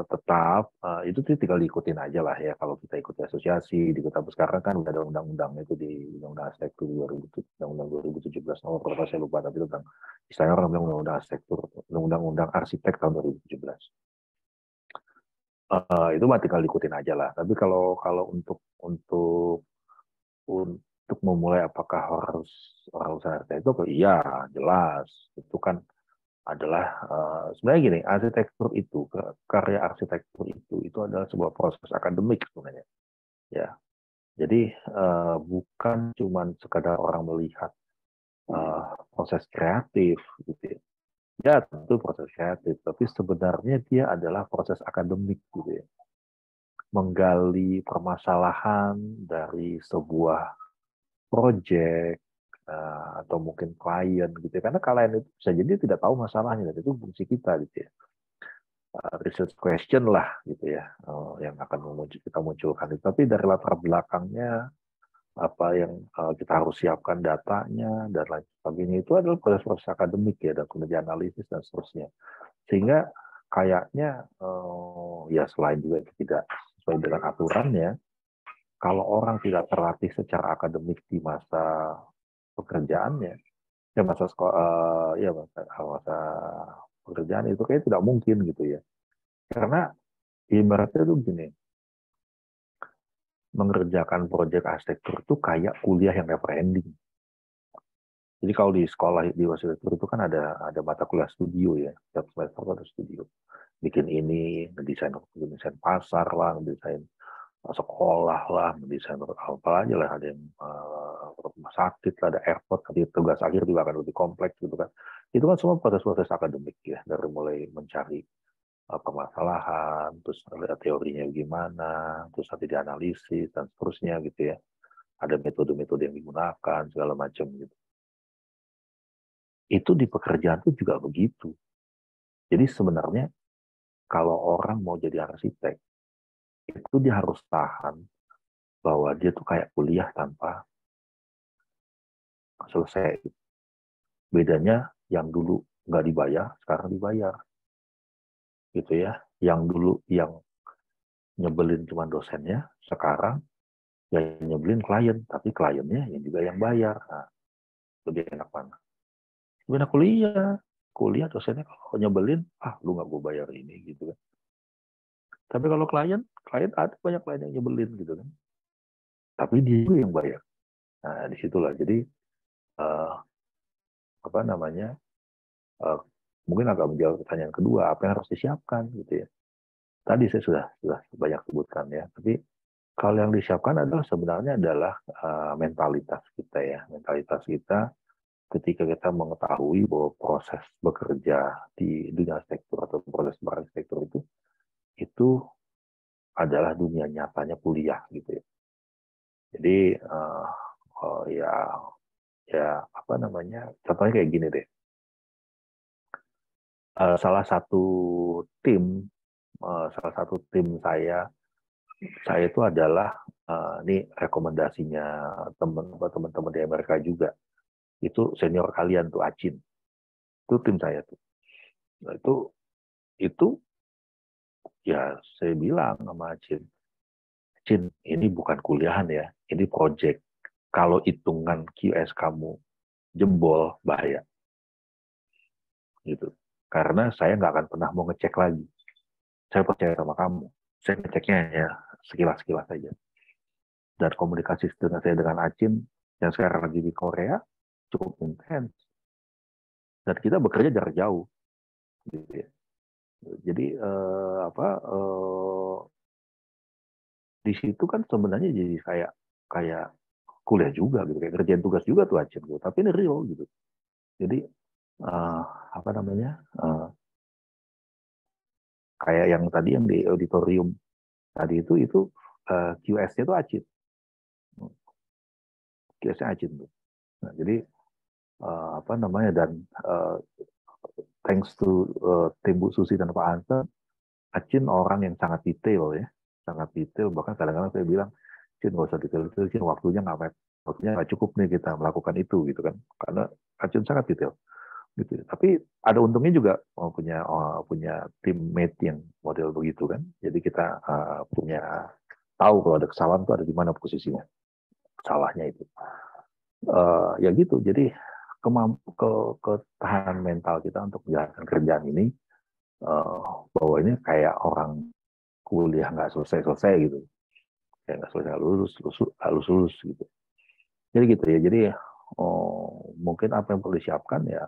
tetap itu tinggal diikutin aja lah ya, kalau kita ikuti asosiasi di kota sekarang kan udah ada undang-undang itu di undang-undang arsitektur 2017 nomor berapa saya lupa, tapi tentang istilahnya orang bilang undang-undang arsitektur, undang-undang arsitek tahun 2017. Itu mah tinggal diikutin aja lah. Tapi kalau untuk memulai apakah harus orang usaha arsitektur? Iya, jelas. Itu kan adalah sebenarnya gini, arsitektur itu, karya arsitektur itu adalah sebuah proses akademik sebenarnya. Ya. Jadi bukan cuma sekadar orang melihat proses kreatif gitu ya. Ya, tentu proses kreatif, tapi sebenarnya dia adalah proses akademik gitu ya. Menggali permasalahan dari sebuah proyek atau mungkin klien gitu ya. Karena klien itu bisa jadi tidak tahu masalahnya, dan itu fungsi kita gitu ya. Research question lah gitu ya, yang akan kita munculkan itu. Tapi dari latar belakangnya, apa yang kita harus siapkan datanya dan lain sebagainya, itu adalah proses-proses akademik ya, dan kemudian analisis dan seterusnya. Sehingga kayaknya ya selain juga itu tidak sesuai dengan aturannya, kalau orang tidak terlatih secara akademik di masa pekerjaannya, ya masa sekolah, ya masa pekerjaan itu kayak tidak mungkin gitu ya. Karena ibaratnya tuh gini, mengerjakan proyek arsitektur itu kayak kuliah yang never ending. Jadi kalau di sekolah di arsitektur itu kan ada mata kuliah studio ya, setiap semester ada studio. bikin ini, ngedesain pasar lah, ngedesain sekolah lah, ngedesain apa aja lah, ada yang rumah sakit lah, ada airport, nanti tugas akhir juga akan lebih kompleks gitu kan. Itu kan semua proses-proses akademik ya, dari mulai mencari permasalahan, terus lihat teorinya gimana, terus nanti dianalisis dan seterusnya gitu ya. Ada metode-metode yang digunakan segala macam gitu. Itu di pekerjaan itu juga begitu. Jadi sebenarnya kalau orang mau jadi arsitek, itu dia harus tahan bahwa dia tuh kayak kuliah tanpa selesai. Bedanya yang dulu nggak dibayar, sekarang dibayar. Gitu ya. Yang dulu yang nyebelin cuma dosennya, sekarang yang nyebelin klien, tapi kliennya yang juga yang bayar. Nah, lebih enak mana? Lebih enak kuliah. Kuliah dosennya kalau nyebelin, lu nggak gue bayar ini gitu kan. Tapi kalau klien ada banyak klien yang nyebelin gitu kan. Tapi dia juga yang bayar. Nah, disitulah. Jadi apa namanya? Mungkin agak menjawab pertanyaan kedua, apa yang harus disiapkan gitu ya. Tadi saya sudah banyak sebutkan ya. Tapi kalau yang disiapkan adalah sebenarnya adalah mentalitas kita ya. Mentalitas kita ketika kita mengetahui bahwa proses bekerja di dunia arsitektur atau proses berarsitektur itu adalah dunia nyatanya kuliah gitu ya. Jadi ya apa namanya? Contohnya kayak gini deh. Salah satu tim saya itu adalah ini rekomendasinya teman-teman di Amerika juga. Itu senior kalian tuh Acin. Itu tim saya tuh. Nah, itu ya saya bilang sama Acin, ini bukan kuliahan ya, ini project. Kalau hitungan QS kamu jebol, bahaya. Gitu. Karena saya nggak akan pernah mau ngecek lagi. Saya percaya sama kamu. Saya ngeceknya ya sekilas-sekilas saja. Dan komunikasi dengan saya dengan Acin yang sekarang lagi di Korea cukup intens. Dan kita bekerja jarak jauh. Gitu ya. Jadi di situ kan sebenarnya jadi kayak kuliah juga gitu, kayak kerjaan tugas juga tuh Acin gitu. Tapi ini real gitu. Jadi apa namanya? Kayak yang tadi yang di auditorium tadi itu QS-nya itu Acin. QS-nya Acin tuh. Nah, jadi apa namanya, dan thanks to tim Bu Susi dan Pak Hansen, Acin orang yang sangat detail ya, sangat detail. Bahkan kadang-kadang saya bilang, Cin nggak usah detail-detail, Cin waktunya nggak cukup nih kita melakukan itu gitu kan, karena Acin sangat detail gitu. Tapi ada untungnya juga punya teammate yang model begitu kan. Jadi kita punya tahu kalau ada kesalahan itu ada di mana posisinya salahnya itu. Ya gitu. Jadi ketahanan mental kita untuk menjalankan kerjaan ini, bahwa ini kayak orang kuliah nggak selesai gitu, kayak nggak selesai lulus gitu. Jadi gitu ya. Jadi mungkin apa yang perlu disiapkan ya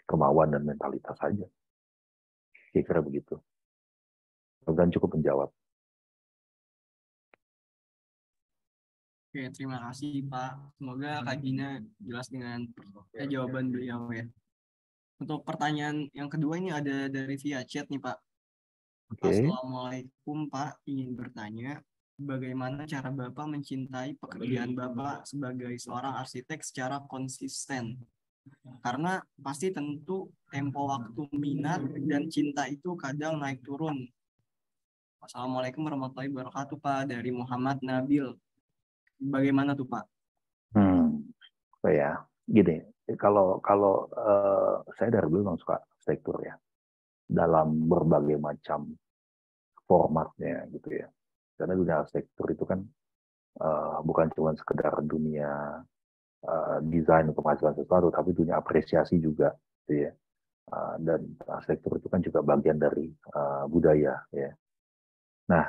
kemauan dan mentalitas saja. Kira-kira begitu. Dan cukup menjawab. Oke, terima kasih Pak. Semoga Kak Gina jelas dengan jawaban beliau ya. Untuk pertanyaan yang kedua ini ada dari via chat nih Pak. Oke. Assalamualaikum Pak, ingin bertanya bagaimana cara Bapak mencintai pekerjaan Bapak sebagai seorang arsitek secara konsisten? Karena pasti tentu tempo waktu minat dan cinta itu kadang naik turun. Assalamualaikum warahmatullahi wabarakatuh Pak, dari Muhammad Nabil. Bagaimana tuh Pak? Ya, gini. Kalau saya dari dulu memang suka arsitektur ya, dalam berbagai macam formatnya gitu ya. Karena dunia arsitektur itu kan bukan cuma sekedar dunia desain untuk menghasilkan sesuatu, tapi dunia apresiasi juga, gitu ya. Dan arsitektur itu kan juga bagian dari budaya, ya. Nah,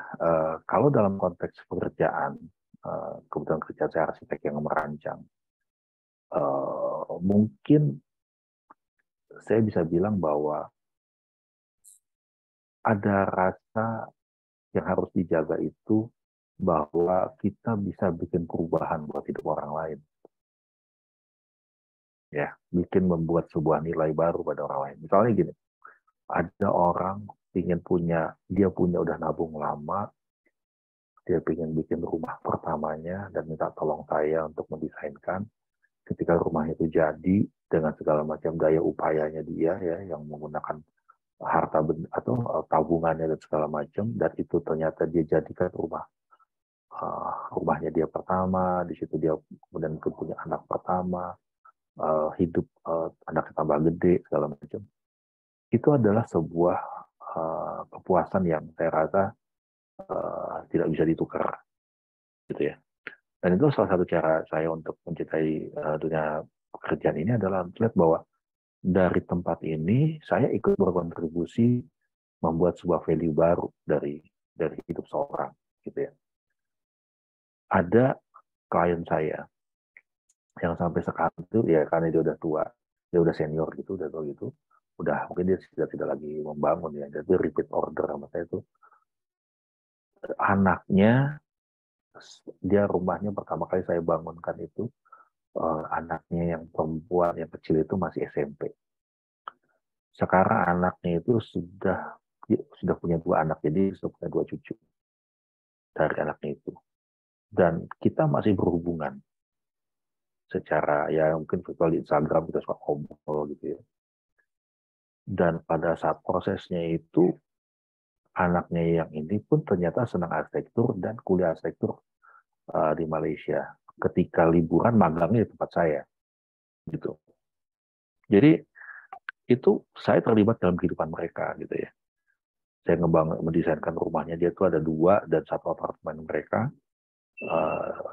kalau dalam konteks pekerjaan, kebetulan kerja saya arsitek yang merancang, mungkin saya bisa bilang bahwa ada rasa yang harus dijaga itu bahwa kita bisa bikin perubahan buat hidup orang lain. Ya, bikin membuat sebuah nilai baru pada orang lain. Misalnya gini, ada orang dia punya udah nabung lama, dia ingin bikin rumah pertamanya dan minta tolong saya untuk mendesainkan. Ketika rumah itu jadi dengan segala macam daya upayanya dia ya, yang menggunakan harta atau tabungannya dan segala macam, dan itu ternyata dia jadikan rumahnya dia pertama. Di situ dia kemudian punya anak pertama, hidup anaknya tambah gede segala macam. Itu adalah sebuah kepuasan yang saya rasa tidak bisa ditukar, gitu ya. Dan itu salah satu cara saya untuk mencintai dunia pekerjaan ini adalah melihat bahwa dari tempat ini saya ikut berkontribusi membuat sebuah value baru dari hidup seorang, gitu ya. Ada klien saya yang sampai sekarang itu ya karena dia udah tua, dia udah senior gitu, udah tua gitu, udah mungkin dia tidak lagi membangun ya, jadi repeat order sama saya itu. Anaknya, dia rumahnya pertama kali saya bangunkan itu, anaknya yang perempuan yang kecil itu masih SMP. Sekarang anaknya itu sudah punya 2 anak, jadi sudah punya 2 cucu dari anaknya itu. Dan kita masih berhubungan secara ya mungkin virtual di Instagram, kita suka ngobrol gitu ya. Dan pada saat prosesnya itu anaknya yang ini pun ternyata senang arsitektur dan kuliah arsitektur di Malaysia. Ketika liburan magangnya di tempat saya, gitu. Jadi itu saya terlibat dalam kehidupan mereka, gitu ya. Saya mendesainkan rumahnya, dia itu ada 2 dan 1 apartemen mereka.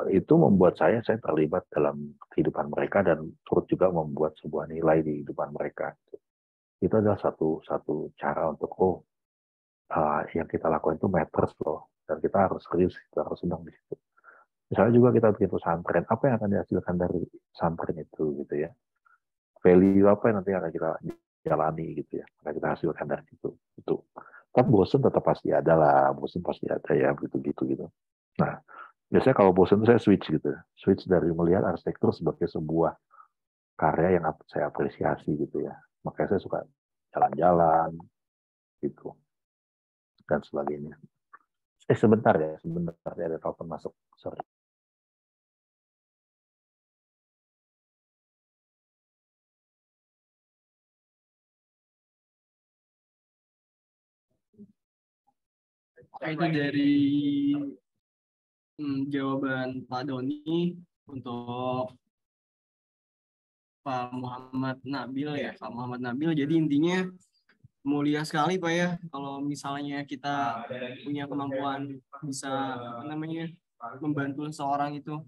Itu membuat saya terlibat dalam kehidupan mereka dan turut juga membuat sebuah nilai di kehidupan mereka. Itu adalah satu cara untuk yang kita lakukan itu matters loh, dan kita harus serius, kita harus senang di situ. Misalnya juga kita bikin pesantren, apa yang akan dihasilkan dari pesantren itu, gitu ya. Value apa yang nanti akan kita jalani, gitu ya. Akan kita hasilkan dari situ. Itu. Kan bosen tetap pasti ada lah, bosen pasti ada ya, begitu gitu. Nah, biasanya kalau bosen itu saya switch gitu, switch dari melihat arsitektur sebagai sebuah karya yang saya apresiasi gitu ya. Makanya saya suka jalan-jalan gitu dan sebagainya. Sebentar ya ada telepon masuk, sorry. Itu dari jawaban Pak Doni untuk Pak Muhammad Nabil ya, Pak Muhammad Nabil. Jadi intinya mulia sekali Pak ya, kalau misalnya kita punya kemampuan bisa membantu seorang itu.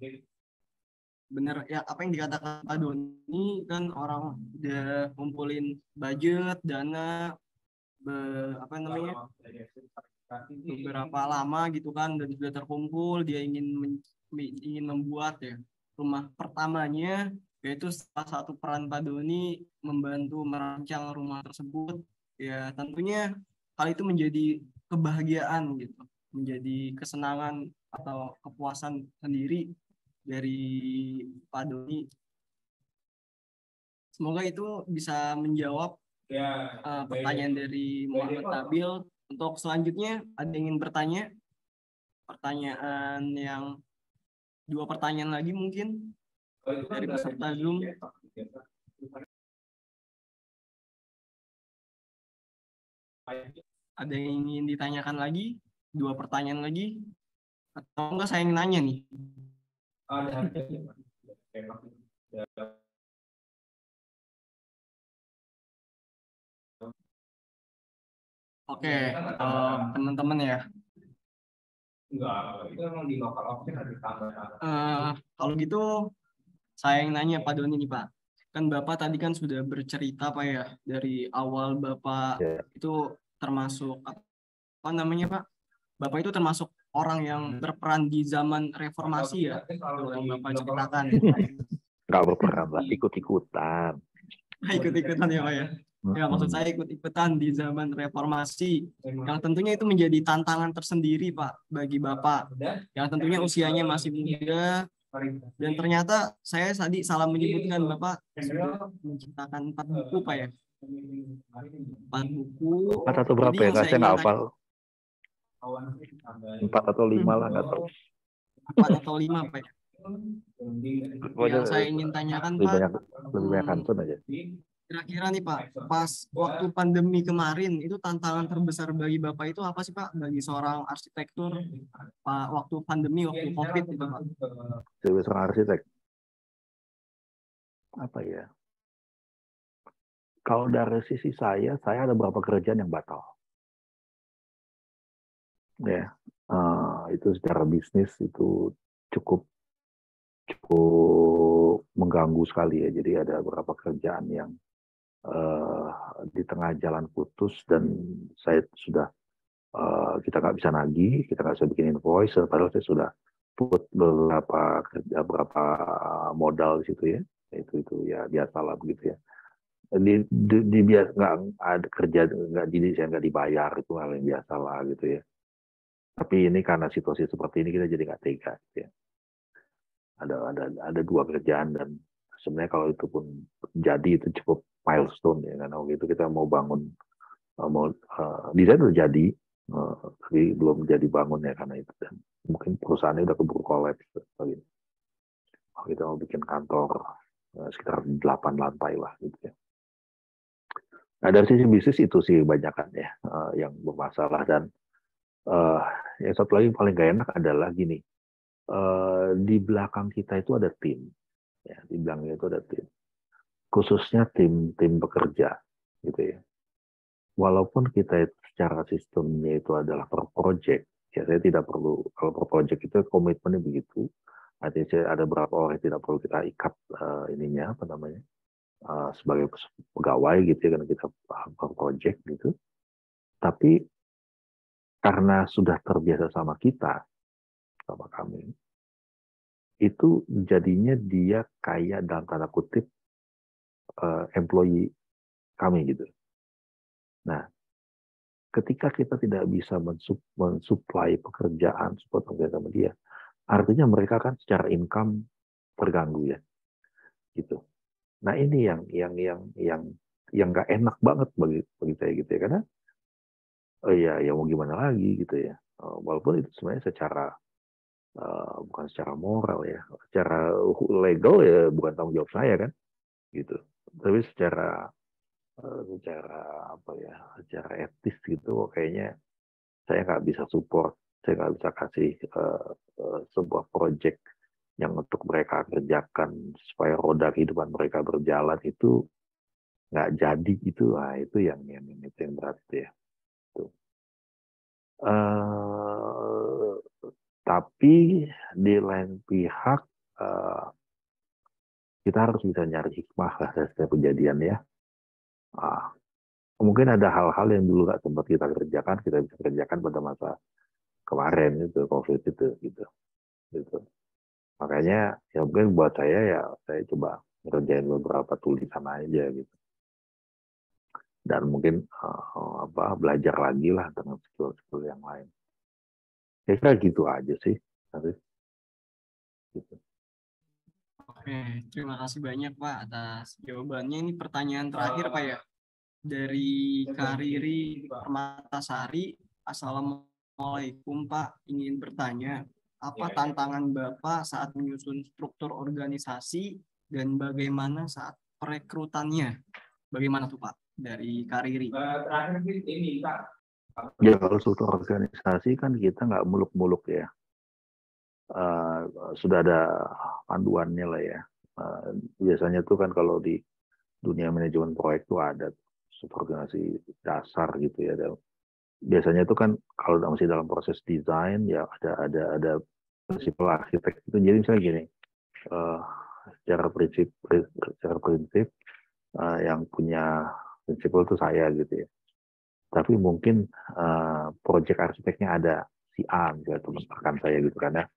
Bener ya apa yang dikatakan Pak Doni, kan orang udah kumpulin budget, dana, beberapa lama gitu kan, dan sudah terkumpul, dia ingin membuat ya rumah pertamanya, yaitu salah satu peran Pak Doni membantu merancang rumah tersebut. Ya tentunya hal itu menjadi kebahagiaan gitu, menjadi kesenangan atau kepuasan sendiri dari Pak Doni. Semoga itu bisa menjawab pertanyaan dari Muhammad Nabil. Untuk selanjutnya, ada yang ingin bertanya? Pertanyaan yang 2 pertanyaan lagi mungkin dari peserta Zoom. Ada yang ingin ditanyakan lagi? 2 pertanyaan lagi? Atau enggak saya yang nanya nih? Oke, teman-teman ya. Kalau gitu saya yang nanya Pak Doni nih Pak. Kan Bapak tadi kan sudah bercerita Pak ya, dari awal Bapak itu termasuk apa namanya Pak? Bapak itu termasuk orang yang berperan di zaman reformasi ya, itu yang Bapak ceritakan. Nggak berperan lah, ikut-ikutan. Ikut-ikutan ya Pak ya. Ya, maksud saya ikut-ikutan di zaman reformasi, yang tentunya itu menjadi tantangan tersendiri, Pak, bagi Bapak. Yang tentunya usianya masih muda, dan ternyata saya tadi salah menyebutkan Bapak sudah menciptakan 4 buku, Pak ya. 4 buku. 4 atau berapa Jadi ya? yang Nggak, saya saya nggak ingin hafal. 4 atau 5 lah, nggak tahu. 4 atau 5, Pak ya. Pokoknya Yang saya ingin tanyakan, lebih Pak, banyak Hanson aja. kira-kira nih Pak, pas waktu pandemi kemarin, itu tantangan terbesar bagi Bapak itu apa sih Pak? Bagi seorang arsitektur, Pak, waktu pandemi, waktu COVID itu Pak. Sebagai seorang arsitek, apa ya? Kalau dari sisi saya ada beberapa kerjaan yang batal. Ya, itu secara bisnis itu cukup mengganggu sekali ya. Jadi ada beberapa kerjaan yang di tengah jalan putus dan saya sudah kita nggak bisa nagih, kita nggak bisa bikin invoice, padahal saya sudah put beberapa modal di situ ya. Itu ya biasalah begitu ya. Di biasa nggak ada kerja nggak jadi saya nggak dibayar, itu hal yang biasa lah gitu ya. Tapi ini karena situasi seperti ini kita jadi nggak tega gitu ya. Ada 2 kerjaan dan sebenarnya kalau itu pun jadi itu cukup milestone ya, karena waktu itu kita mau bangun desain udah jadi tapi belum jadi bangun ya karena itu, dan mungkin perusahaannya udah keburu kolaps gitu. Kita mau bikin kantor sekitar 8 lantai lah gitu ya. Nah dari sisi bisnis itu sih kebanyakan ya yang bermasalah, dan yang satu lagi paling gak enak adalah gini, di belakang kita itu ada tim, ya di belakang itu ada tim, khususnya tim bekerja gitu ya. Walaupun kita secara sistemnya itu adalah per project, ya saya tidak perlu, kalau per project itu komitmennya begitu, artinya saya ada beberapa orang yang tidak perlu kita ikat ininya apa namanya sebagai pegawai gitu ya, karena kita per project gitu. Tapi karena sudah terbiasa sama kita, sama kami, itu jadinya dia kayak dalam tanda kutip employee kami gitu. Nah, ketika kita tidak bisa mensuplai pekerjaan support sama dia, artinya mereka kan secara income terganggu ya, gitu. Nah ini yang nggak enak banget bagi saya gitu ya, karena ya mau gimana lagi gitu ya, walaupun itu sebenarnya secara bukan secara moral ya, secara legal ya bukan tanggung jawab saya kan, gitu. Tapi secara apa ya, secara etis gitu, kayaknya saya nggak bisa support, saya nggak bisa kasih sebuah project yang untuk mereka kerjakan supaya roda kehidupan mereka berjalan itu nggak jadi gitu. Nah, itu yang berat itu ya. Tuh. Tapi di lain pihak kita harus bisa nyari hikmah lah dari setiap kejadian ya. Mungkin ada hal-hal yang dulu nggak sempat kita kerjakan, kita bisa kerjakan pada masa kemarin itu COVID itu gitu. Makanya ya mungkin buat saya coba ngerjain beberapa tulisan aja gitu. Dan mungkin belajar lagi lah dengan skill-skill yang lain. Kira-kira gitu aja sih. Gitu. Oke, terima kasih banyak Pak atas jawabannya. Ini pertanyaan terakhir Pak ya. Dari Kariri Permatasari. Assalamualaikum Pak, ingin bertanya, apa tantangan Bapak saat menyusun struktur organisasi dan bagaimana saat perekrutannya? Bagaimana tuh Pak dari Kariri? Terakhir ini Pak. Ya kalau struktur organisasi kan kita nggak muluk-muluk ya. Sudah ada panduannya lah ya. Biasanya tuh kan kalau di dunia manajemen proyek tuh ada struktur organisasi dasar gitu ya. Biasanya itu kan kalau masih dalam proses desain ya ada prinsip arsitek itu. Jadi misalnya gini, secara prinsip yang punya prinsip itu saya gitu ya. Tapi mungkin proyek arsiteknya ada si A misalnya teman rekan saya gitu, karena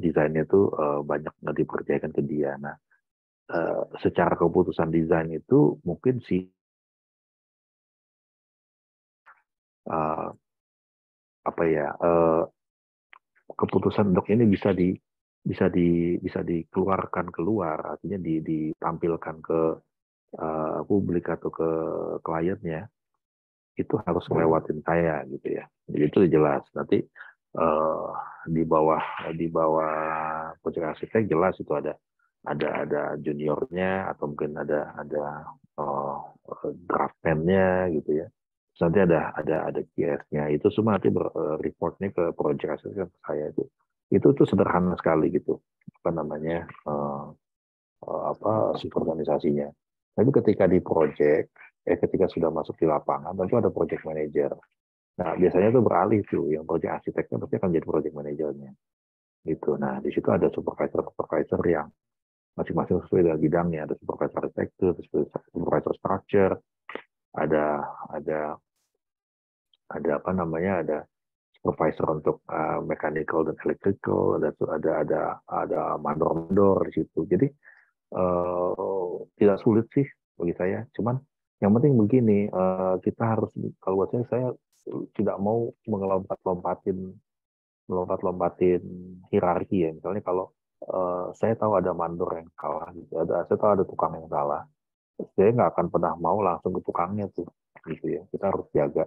desainnya itu banyak dipercayakan ke dia. Nah, secara keputusan desain itu mungkin si uh, apa ya keputusan untuk ini bisa dikeluarkan keluar, artinya ditampilkan ke publik atau ke kliennya, itu harus ngelewatin saya gitu ya. Jadi itu jelas. Nanti di bawah project arsitek jelas itu ada juniornya atau mungkin ada draftman-nya gitu ya. Terus nanti ada QS-nya. Itu semua nanti reportnya ke project arsitek saya itu. Itu tuh sederhana sekali gitu. Apa namanya? Organisasinya. Tapi ketika di project, ketika sudah masuk di lapangan, tentu ada project manager. Nah, biasanya itu beralih tuh, yang project arsiteknya pasti akan jadi project manajernya. Gitu. Nah, di situ ada supervisor yang masing-masing sesuai dengan bidangnya. Ada supervisor arsitektur, supervisor structure, ada apa namanya, ada supervisor untuk mechanical dan electrical, ada mandor di situ. Jadi tidak sulit sih bagi saya. Cuman yang penting begini, kita harus, kalau buat saya tidak mau melompat-lompatin hierarki ya. Misalnya kalau saya tahu ada mandor yang kalah, gitu. Saya tahu ada tukang yang salah, saya nggak akan pernah mau langsung ke tukangnya tuh, gitu ya. Kita harus jaga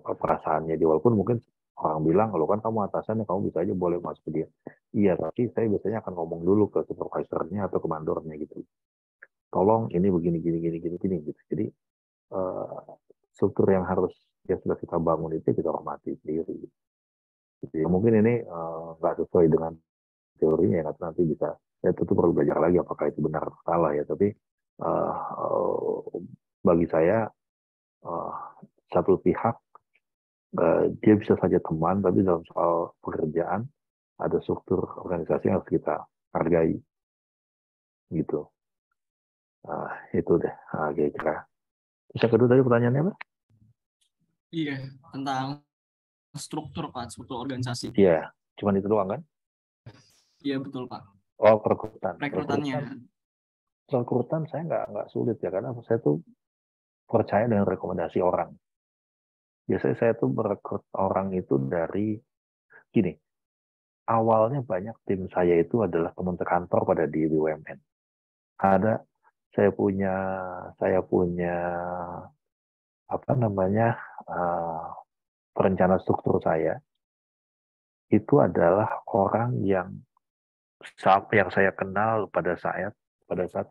perasaannya dia, walaupun mungkin orang bilang kalau kan kamu atasannya, kamu bisa aja boleh masuk ke dia. Iya, tapi saya biasanya akan ngomong dulu ke supervisornya atau ke mandornya gitu. Tolong ini begini gitu. Jadi struktur yang sudah kita bangun itu kita hormati sendiri. Jadi mungkin ini nggak sesuai dengan teorinya, nanti bisa, ya tentu perlu belajar lagi apakah itu benar atau salah ya. Tapi bagi saya satu pihak dia bisa saja teman, tapi dalam soal pekerjaan ada struktur organisasi yang harus kita hargai gitu. Itu deh kira-kira. Terus yang kedua tadi pertanyaannya apa? Iya, tentang struktur Pak, struktur organisasi. Iya, cuman itu doang kan? Iya betul Pak. Oh, perekrutan. Rekrutannya. Perekrutan saya nggak sulit ya, karena saya tuh percaya dengan rekomendasi orang. Biasanya saya tuh merekrut orang itu dari gini. Awalnya banyak tim saya itu adalah teman kantor pada di BUMN. Saya punya apa namanya perencana struktur saya itu adalah orang yang saya kenal pada saat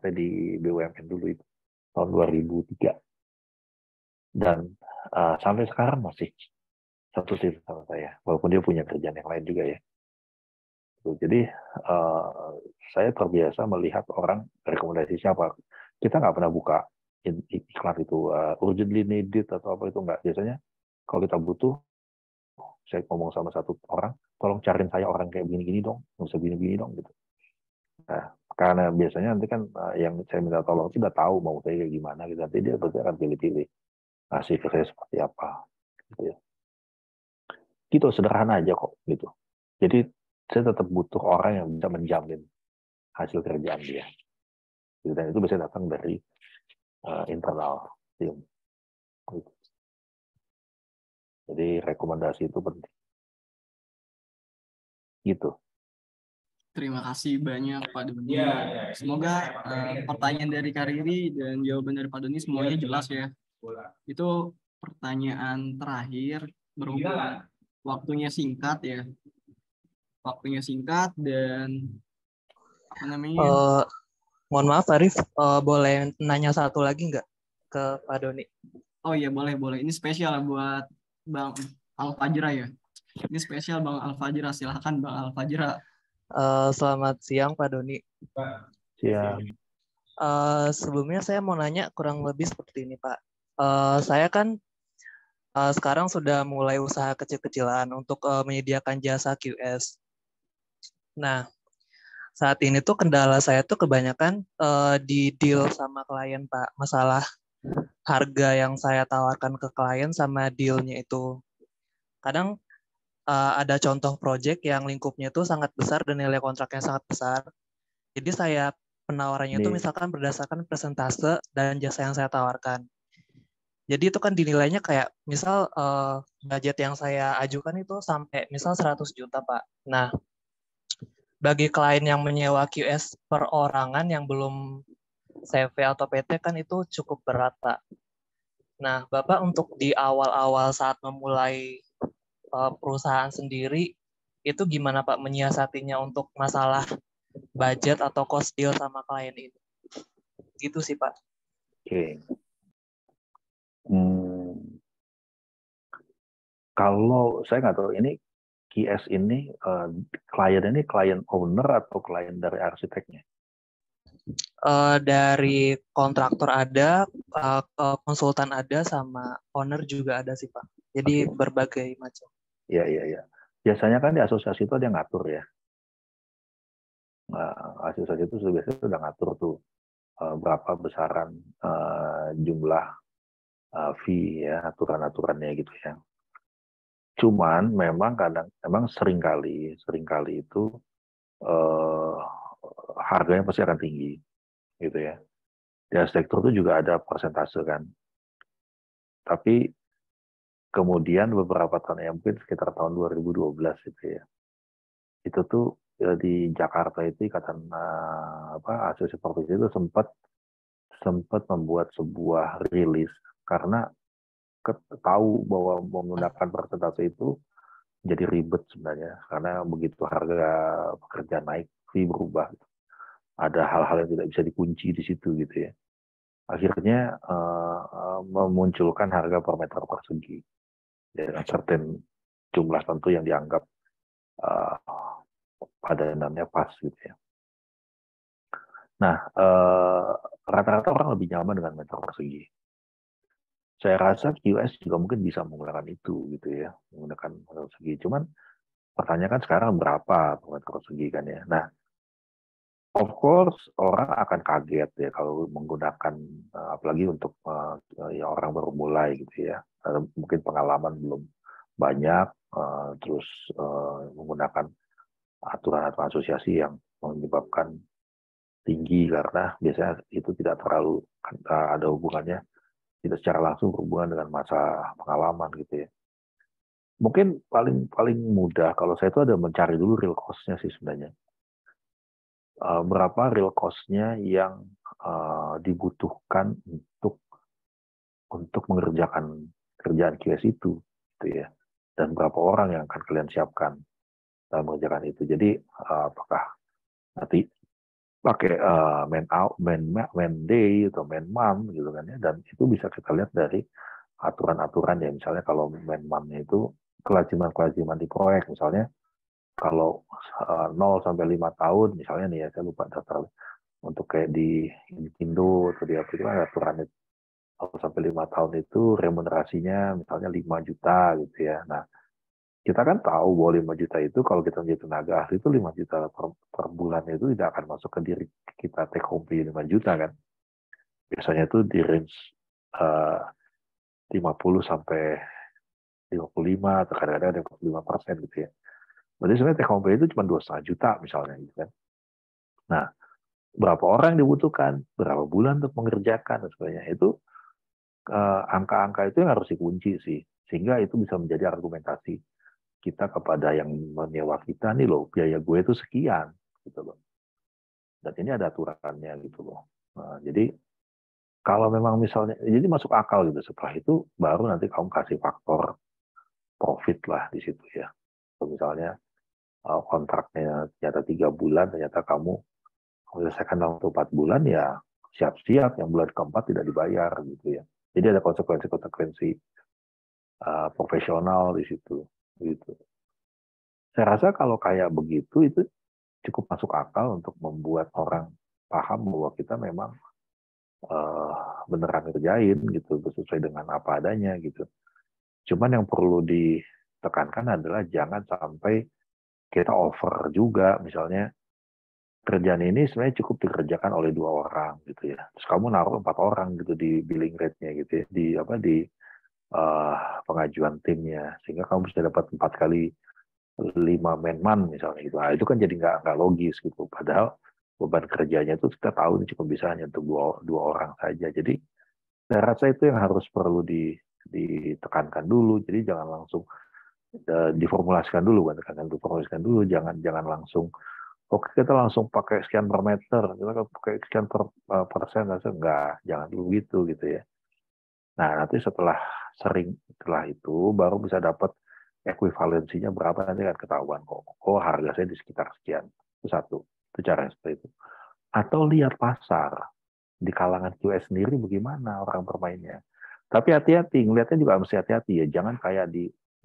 saya di BUMN dulu itu tahun 2003, dan sampai sekarang masih satu tim sama saya, walaupun dia punya kerjaan yang lain juga ya. Jadi saya terbiasa melihat orang rekomendasi siapa. Kita nggak pernah buka iklan itu urgently needed atau apa, itu nggak. Biasanya kalau kita butuh, saya ngomong sama satu orang, tolong cariin saya orang kayak begini-gini dong, nggak usah begini-begini dong gitu. Nah, karena biasanya nanti kan yang saya minta tolong sudah tahu mau saya kayak gimana gitu, nanti dia pasti akan pilih-pilih ngasih ke saya seperti apa gitu ya. Gitu, sederhana aja kok gitu. Jadi saya tetap butuh orang yang bisa menjamin hasil kerjaan dia. Dan itu bisa datang dari internal tim. Gitu. Jadi rekomendasi itu penting. Gitu. Terima kasih banyak Pak Doni. Semoga pertanyaan dari Kak Riri dan jawaban dari Pak Doni semuanya jelas ya. Itu pertanyaan terakhir, berhubung waktunya singkat ya. Waktunya singkat dan apa namanya? Mohon maaf Arif, boleh nanya satu lagi nggak ke Pak Doni? Oh iya boleh. Ini spesial buat Bang Al-Fajra ya. Ini spesial Bang Al-Fajra, silahkan Bang Al-Fajra. Selamat siang Pak Doni. Siang. Sebelumnya saya mau nanya kurang lebih seperti ini Pak. Saya kan sekarang sudah mulai usaha kecil-kecilan untuk menyediakan jasa QS. Nah, saat ini tuh kendala saya tuh kebanyakan di deal sama klien Pak. Masalah harga yang saya tawarkan ke klien sama dealnya itu. Kadang ada contoh project yang lingkupnya itu sangat besar dan nilai kontraknya sangat besar. Jadi penawarannya itu misalkan berdasarkan persentase dan jasa yang saya tawarkan. Jadi itu kan dinilainya kayak misal budget yang saya ajukan itu sampai misal 100 juta, Pak. Nah, bagi klien yang menyewa QS perorangan yang belum CV atau PT kan itu cukup berat, Pak. Nah, Bapak untuk di awal-awal saat memulai perusahaan sendiri, itu gimana Pak menyiasatinya untuk masalah budget atau cost deal sama klien itu? Gitu sih Pak. Oke. Kalau saya nggak tahu ini QS ini klien ini klien owner atau klien dari arsiteknya? Dari kontraktor ada, konsultan ada, sama owner juga ada sih Pak. Jadi berbagai macam. Iya. Biasanya kan di asosiasi itu ada yang ngatur ya. Asosiasi itu biasanya sudah ngatur tuh berapa besaran jumlah fee ya, aturan-aturannya gitu ya. Cuman memang seringkali itu harganya pasti akan tinggi gitu ya. Di arsitektur itu juga ada persentase kan. Tapi kemudian beberapa tahun ya mungkin sekitar tahun 2012 gitu ya. Itu tuh di Jakarta itu ikatan asosiasi profesi itu sempat membuat sebuah rilis karena tahu bahwa menggunakan persentase itu jadi ribet sebenarnya karena begitu harga pekerjaan naik fee berubah, ada hal-hal yang tidak bisa dikunci di situ gitu ya. Akhirnya memunculkan harga per meter persegi dengan certain jumlah tentu yang dianggap padanannya pas gitu ya. Nah, rata-rata orang lebih nyaman dengan meter persegi. Saya rasa QS juga mungkin bisa menggunakan itu gitu ya, menggunakan meter persegi. Cuman pertanyaan kan sekarang berapa meter persegi kan ya. Nah, of course orang akan kaget ya kalau menggunakan apalagi untuk ya orang baru mulai gitu ya. Mungkin pengalaman belum banyak terus menggunakan aturan-aturan asosiasi yang menyebabkan tinggi karena biasanya itu tidak terlalu ada hubungannya, tidak secara langsung berhubungan dengan masa pengalaman gitu ya. Mungkin paling mudah kalau saya itu ada mencari dulu real cost-nya sih sebenarnya. Berapa real cost-nya yang dibutuhkan untuk mengerjakan kerjaan QS itu gitu ya. Dan berapa orang yang akan kalian siapkan dalam mengerjakan itu. Jadi apakah nanti pakai man day atau man month gitu kan ya, dan itu bisa kita lihat dari aturan-aturan ya, misalnya kalau man month itu kelaziman di proyek, misalnya kalau 0 sampai 5 tahun misalnya nih ya, saya lupa daftar untuk kayak di Indo atau di apa itu kan aturannya 0 sampai 5 tahun itu remunerasinya misalnya 5 juta gitu ya. Nah, kita kan tahu bahwa 5 juta itu kalau kita menjadi tenaga ahli itu 5 juta per bulan itu tidak akan masuk ke diri kita take home pay 5 juta kan. Biasanya itu di range 50 sampai 55 atau kadang-kadang ada 45% gitu ya. Berarti sebenarnya take home pay itu cuma 2,5 juta misalnya gitu kan. Nah, berapa orang yang dibutuhkan, berapa bulan untuk mengerjakan dan sebagainya, itu angka-angka itu yang harus dikunci sih. Sehingga itu bisa menjadi argumentasi kita kepada yang menyewa kita, nih loh biaya gue itu sekian gitu loh, dan ini ada aturannya gitu loh. Nah, jadi kalau memang misalnya jadi masuk akal gitu, setelah itu baru nanti kamu kasih faktor profit lah di situ ya. So, misalnya kontraknya ternyata 3 bulan, ternyata kamu menyelesaikan dalam 4 bulan, ya siap-siap yang bulan keempat tidak dibayar gitu ya. Jadi ada konsekuensi profesional di situ gitu. Saya rasa kalau kayak begitu itu cukup masuk akal untuk membuat orang paham bahwa kita memang beneran ngerjain gitu, sesuai dengan apa adanya gitu. Cuman yang perlu ditekankan adalah jangan sampai kita over juga. Misalnya kerjaan ini sebenarnya cukup dikerjakan oleh 2 orang gitu ya. Terus kamu naruh 4 orang gitu di billing rate-nya gitu ya, di pengajuan timnya, sehingga kamu bisa dapat 4 kali 5 man misalnya gitu. Nah, itu kan jadi nggak logis gitu. Padahal beban kerjanya itu kita tahu ini cuma bisa hanya untuk dua orang saja. Jadi Saya rasa itu yang harus perlu ditekankan dulu. Jadi jangan langsung diformulasikan dulu, diformulasikan dulu, jangan langsung oke kita langsung pakai sekian per meter, kita pakai sekian persen, enggak, jangan dulu gitu ya. Nah nanti setelah itu baru bisa dapat ekuivalensinya berapa, nanti kan ketahuan kok. Oh harga saya di sekitar sekian. Itu satu, itu cara seperti itu. Atau lihat pasar di kalangan QS sendiri bagaimana orang bermainnya. Tapi hati-hati, ngelihatnya juga mesti hati-hati ya. Jangan kayak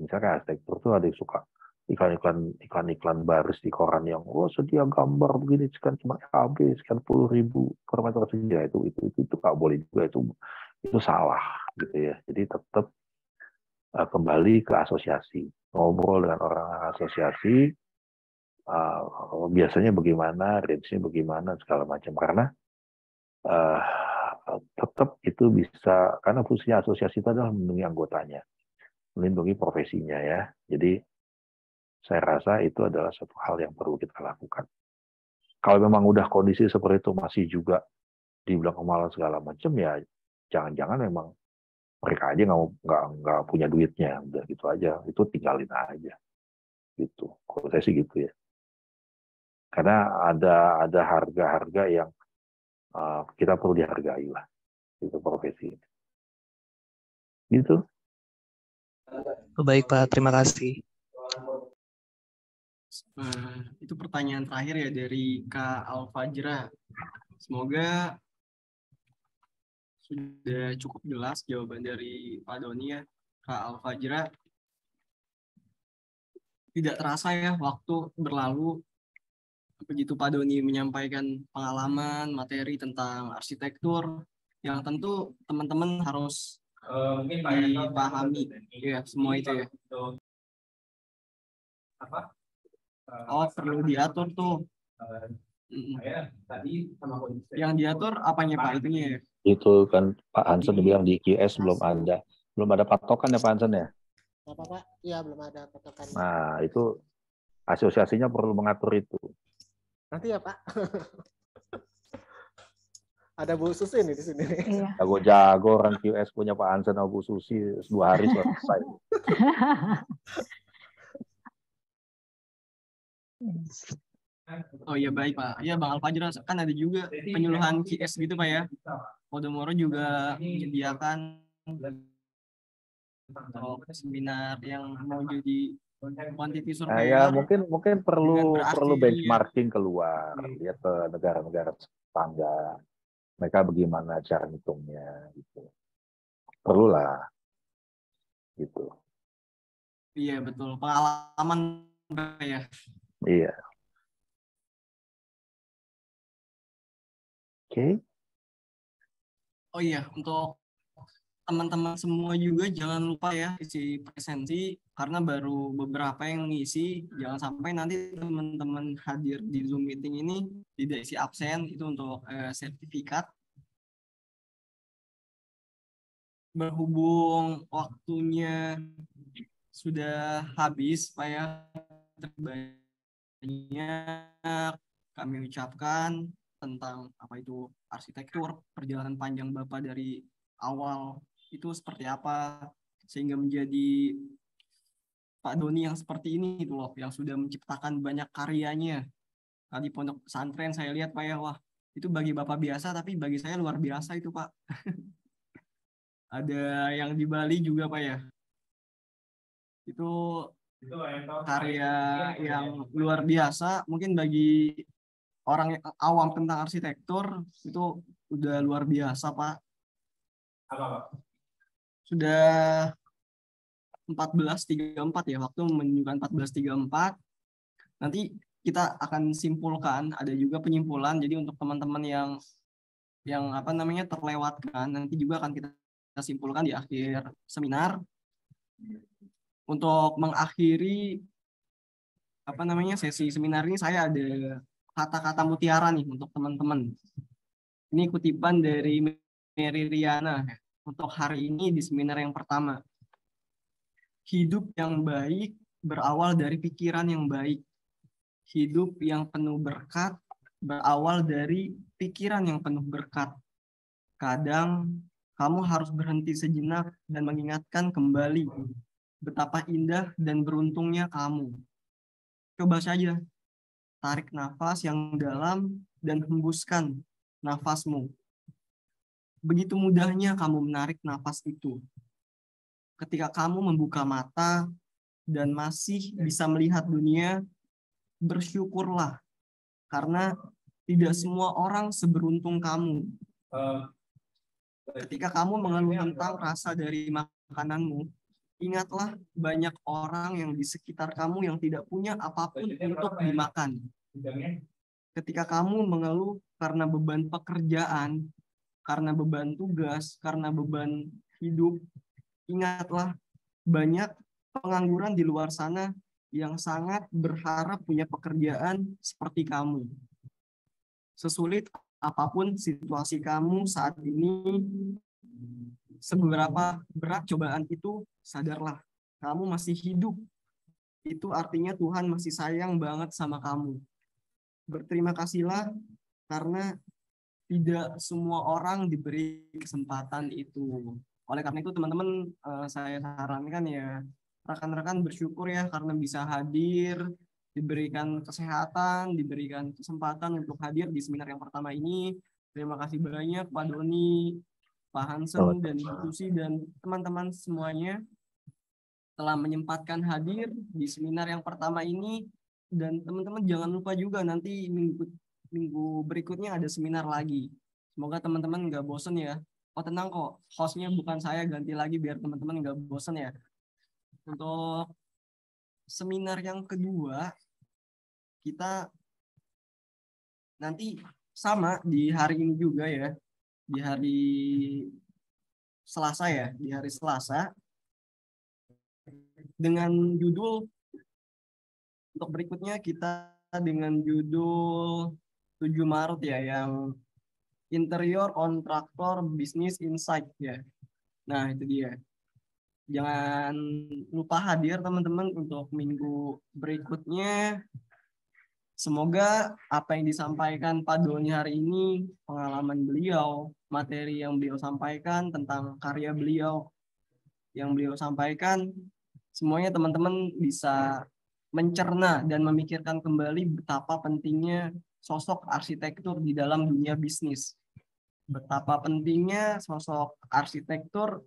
misalnya arsitektur tuh ada yang suka iklan-iklan baris di koran yang sedia gambar begini sekian cuma habis sekian 10.000 per meter saja, itu nggak boleh juga, itu salah gitu ya. Jadi tetap kembali ke asosiasi, ngobrol dengan orang asosiasi, biasanya bagaimana, range-nya bagaimana segala macam, karena tetap itu bisa, karena fungsinya asosiasi itu adalah melindungi anggotanya, melindungi profesinya ya. Jadi saya rasa itu adalah satu hal yang perlu kita lakukan. Kalau memang udah kondisi seperti itu masih juga dibilang kemalan segala macam, ya jangan-jangan memang mereka aja nggak punya duitnya, udah gitu aja, itu tinggalin aja gitu. Kalau saya sih gitu ya. Karena ada harga-harga yang kita perlu dihargai lah, itu profesi ini. Gitu. Baik Pak, terima kasih. Itu pertanyaan terakhir ya dari Kak Alfajra. Semoga sudah cukup jelas jawaban dari Pak Doni ya, Kak Alfajra. Tidak terasa ya waktu berlalu begitu Pak Doni menyampaikan pengalaman, materi tentang arsitektur yang tentu teman-teman harus dipahami ya semua itu ya. Oh perlu diatur tuh. Yang diatur apanya Pak itunya ya? Itu kan Pak Hansen bilang di QS belum ada patokan ya Pak Hansen ya? Apa Pak? Iya belum ada patokan. Nah itu asosiasinya perlu mengatur itu. Nanti ya Pak. Ada Bu Susi nih di sini. Iya. Jago-jago orang QS punya Pak Hansen sama Bu Susi 2 hari selesai. Oh iya baik Pak. Ya Bang Alfajra kan ada juga penyuluhan QS gitu Pak ya. Podomoro juga menyediakan seminar yang mau jadi quantity surveyor. Ya mungkin perlu benchmarking keluar, lihat ke negara-negara tetangga. Mereka bagaimana cara hitungnya gitu. Perlulah gitu. Iya betul, pengalaman ya. Iya. Oke. Oh iya, untuk teman-teman semua juga jangan lupa ya isi presensi karena baru beberapa yang ngisi. Jangan sampai nanti teman-teman hadir di Zoom meeting ini tidak isi absen, itu untuk sertifikat. Berhubung waktunya sudah habis, Pak ya, banyak kami ucapkan tentang apa itu arsitektur, perjalanan panjang Bapak dari awal itu seperti apa sehingga menjadi Pak Doni yang seperti ini itu loh, yang sudah menciptakan banyak karyanya. Tadi pondok pesantren saya lihat Pak ya, wah itu bagi Bapak biasa tapi bagi saya luar biasa itu Pak. Ada yang di Bali juga Pak ya. Itu karya yang luar biasa, mungkin bagi orang yang awam tentang arsitektur itu udah luar biasa Pak. Sudah 14.34 ya, waktu menunjukkan 14.34. Nanti kita akan simpulkan, ada juga penyimpulan. Jadi untuk teman-teman yang apa namanya terlewatkan, nanti juga akan kita simpulkan di akhir seminar. Untuk mengakhiri apa namanya sesi seminar ini, saya ada kata-kata mutiara nih untuk teman-teman. Ini kutipan dari Mary Riana untuk hari ini di seminar yang pertama. Hidup yang baik berawal dari pikiran yang baik. Hidup yang penuh berkat berawal dari pikiran yang penuh berkat. Kadang kamu harus berhenti sejenak dan mengingatkan kembali betapa indah dan beruntungnya kamu. Coba saja, tarik nafas yang dalam dan hembuskan nafasmu. Begitu mudahnya kamu menarik nafas itu. Ketika kamu membuka mata dan masih bisa melihat dunia, bersyukurlah. Karena tidak semua orang seberuntung kamu. Ketika kamu mengeluh tentang rasa dari makananmu, ingatlah banyak orang yang di sekitar kamu yang tidak punya apapun untuk dimakan. Ketika kamu mengeluh karena beban pekerjaan, karena beban tugas, karena beban hidup, ingatlah banyak pengangguran di luar sana yang sangat berharap punya pekerjaan seperti kamu. Sesulit apapun situasi kamu saat ini, seberapa berat cobaan itu, sadarlah, kamu masih hidup. Itu artinya Tuhan masih sayang banget sama kamu. Berterima kasihlah karena tidak semua orang diberi kesempatan itu. Oleh karena itu teman-teman, saya sarankan ya, rekan-rekan bersyukur ya karena bisa hadir, diberikan kesehatan, diberikan kesempatan untuk hadir di seminar yang pertama ini. Terima kasih banyak Pak Doni, Pak Hansen, dan Ibu Susi, dan teman-teman semuanya telah menyempatkan hadir di seminar yang pertama ini. Dan teman-teman jangan lupa juga nanti minggu berikutnya ada seminar lagi. Semoga teman-teman nggak bosen ya. Oh tenang kok, hostnya bukan saya, ganti lagi biar teman-teman nggak bosen ya. Untuk seminar yang kedua, kita nanti sama di hari ini juga ya, di hari Selasa ya, di hari Selasa, dengan judul, untuk berikutnya kita dengan judul 7 Maret ya, yang Interior Kontraktor Business Insight ya. Nah itu dia. Jangan lupa hadir teman-teman untuk minggu berikutnya. Semoga apa yang disampaikan Pak Doni hari ini, pengalaman beliau, materi yang beliau sampaikan tentang karya beliau yang beliau sampaikan, semuanya teman-teman bisa mencerna dan memikirkan kembali betapa pentingnya sosok arsitektur di dalam dunia bisnis. Betapa pentingnya sosok arsitektur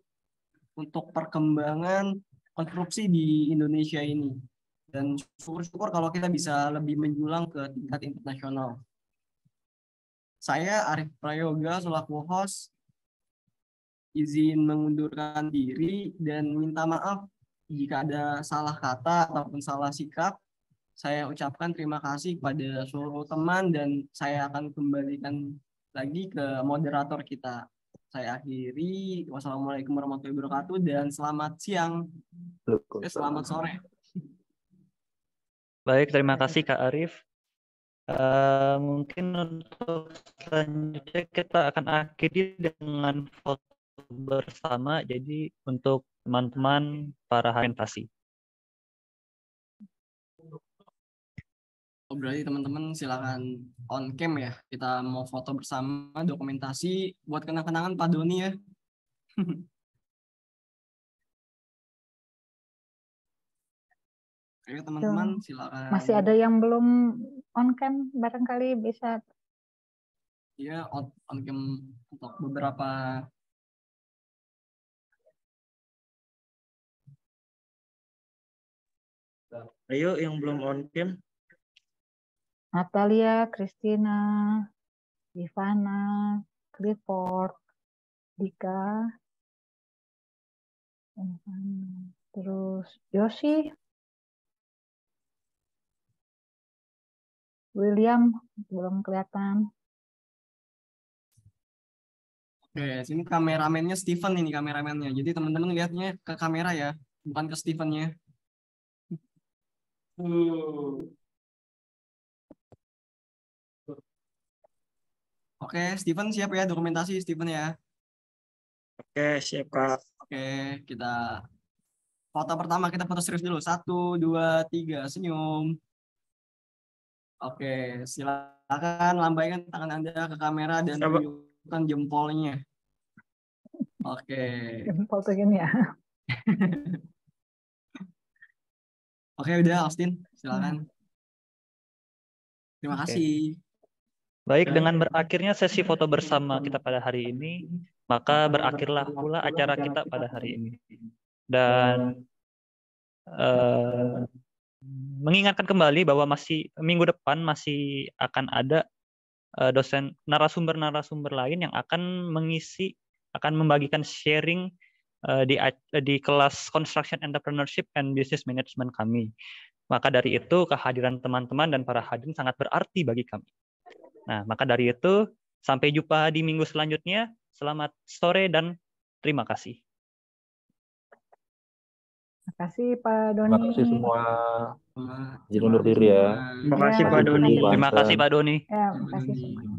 untuk perkembangan konstruksi di Indonesia ini. Dan syukur-syukur kalau kita bisa lebih menjulang ke tingkat internasional. Saya Arif Prayoga selaku host izin mengundurkan diri dan minta maaf jika ada salah kata ataupun salah sikap. Saya ucapkan terima kasih kepada seluruh teman dan saya akan kembalikan lagi ke moderator kita. Saya akhiri. Wassalamualaikum warahmatullahi wabarakatuh dan selamat siang. Selamat sore. Baik, terima kasih Kak Arif. Mungkin untuk selanjutnya kita akan akhiri dengan foto bersama. Jadi untuk teman-teman para presentasi. Oh, berarti teman-teman silakan on cam ya. Kita mau foto bersama, dokumentasi buat kenang-kenangan Pak Doni ya. Oke teman-teman silakan. Masih ada yang belum on cam, barangkali bisa. Ya, on cam untuk beberapa. Ayo yang belum on cam. Natalia, Christina, Ivana, Clifford, Dika, terus Yosi, William belum kelihatan. Oke, sini kameramennya Steven ini kameramennya. Jadi teman-teman lihatnya ke kamera ya, bukan ke Stevennya. Oke, Steven siap ya dokumentasi Steven ya. Oke, siap Kak. Oke, kita foto pertama, kita foto serius dulu. 1, 2, 3, senyum. Oke, silakan lambaikan tangan Anda ke kamera dan tunjukkan jempolnya. Oke. Foto gini ya. Oke, udah Austin, silakan. Terima Oke. kasih. Baik, dengan berakhirnya sesi foto bersama kita pada hari ini, maka berakhirlah pula acara kita pada hari ini. Dan mengingatkan kembali bahwa masih minggu depan masih akan ada dosen narasumber-narasumber lain yang akan membagikan sharing di kelas Construction Entrepreneurship and Business Management kami. Maka dari itu kehadiran teman-teman dan para hadirin sangat berarti bagi kami. Nah, maka dari itu sampai jumpa di minggu selanjutnya. Selamat sore dan terima kasih. Terima kasih Pak Terima Doni. kasih semua. Terima Izin undur diri ya. semua. Terima kasih Ya, Pak Doni. terima kasih, Terima kasih Pak Doni. Ya, terima kasih semua.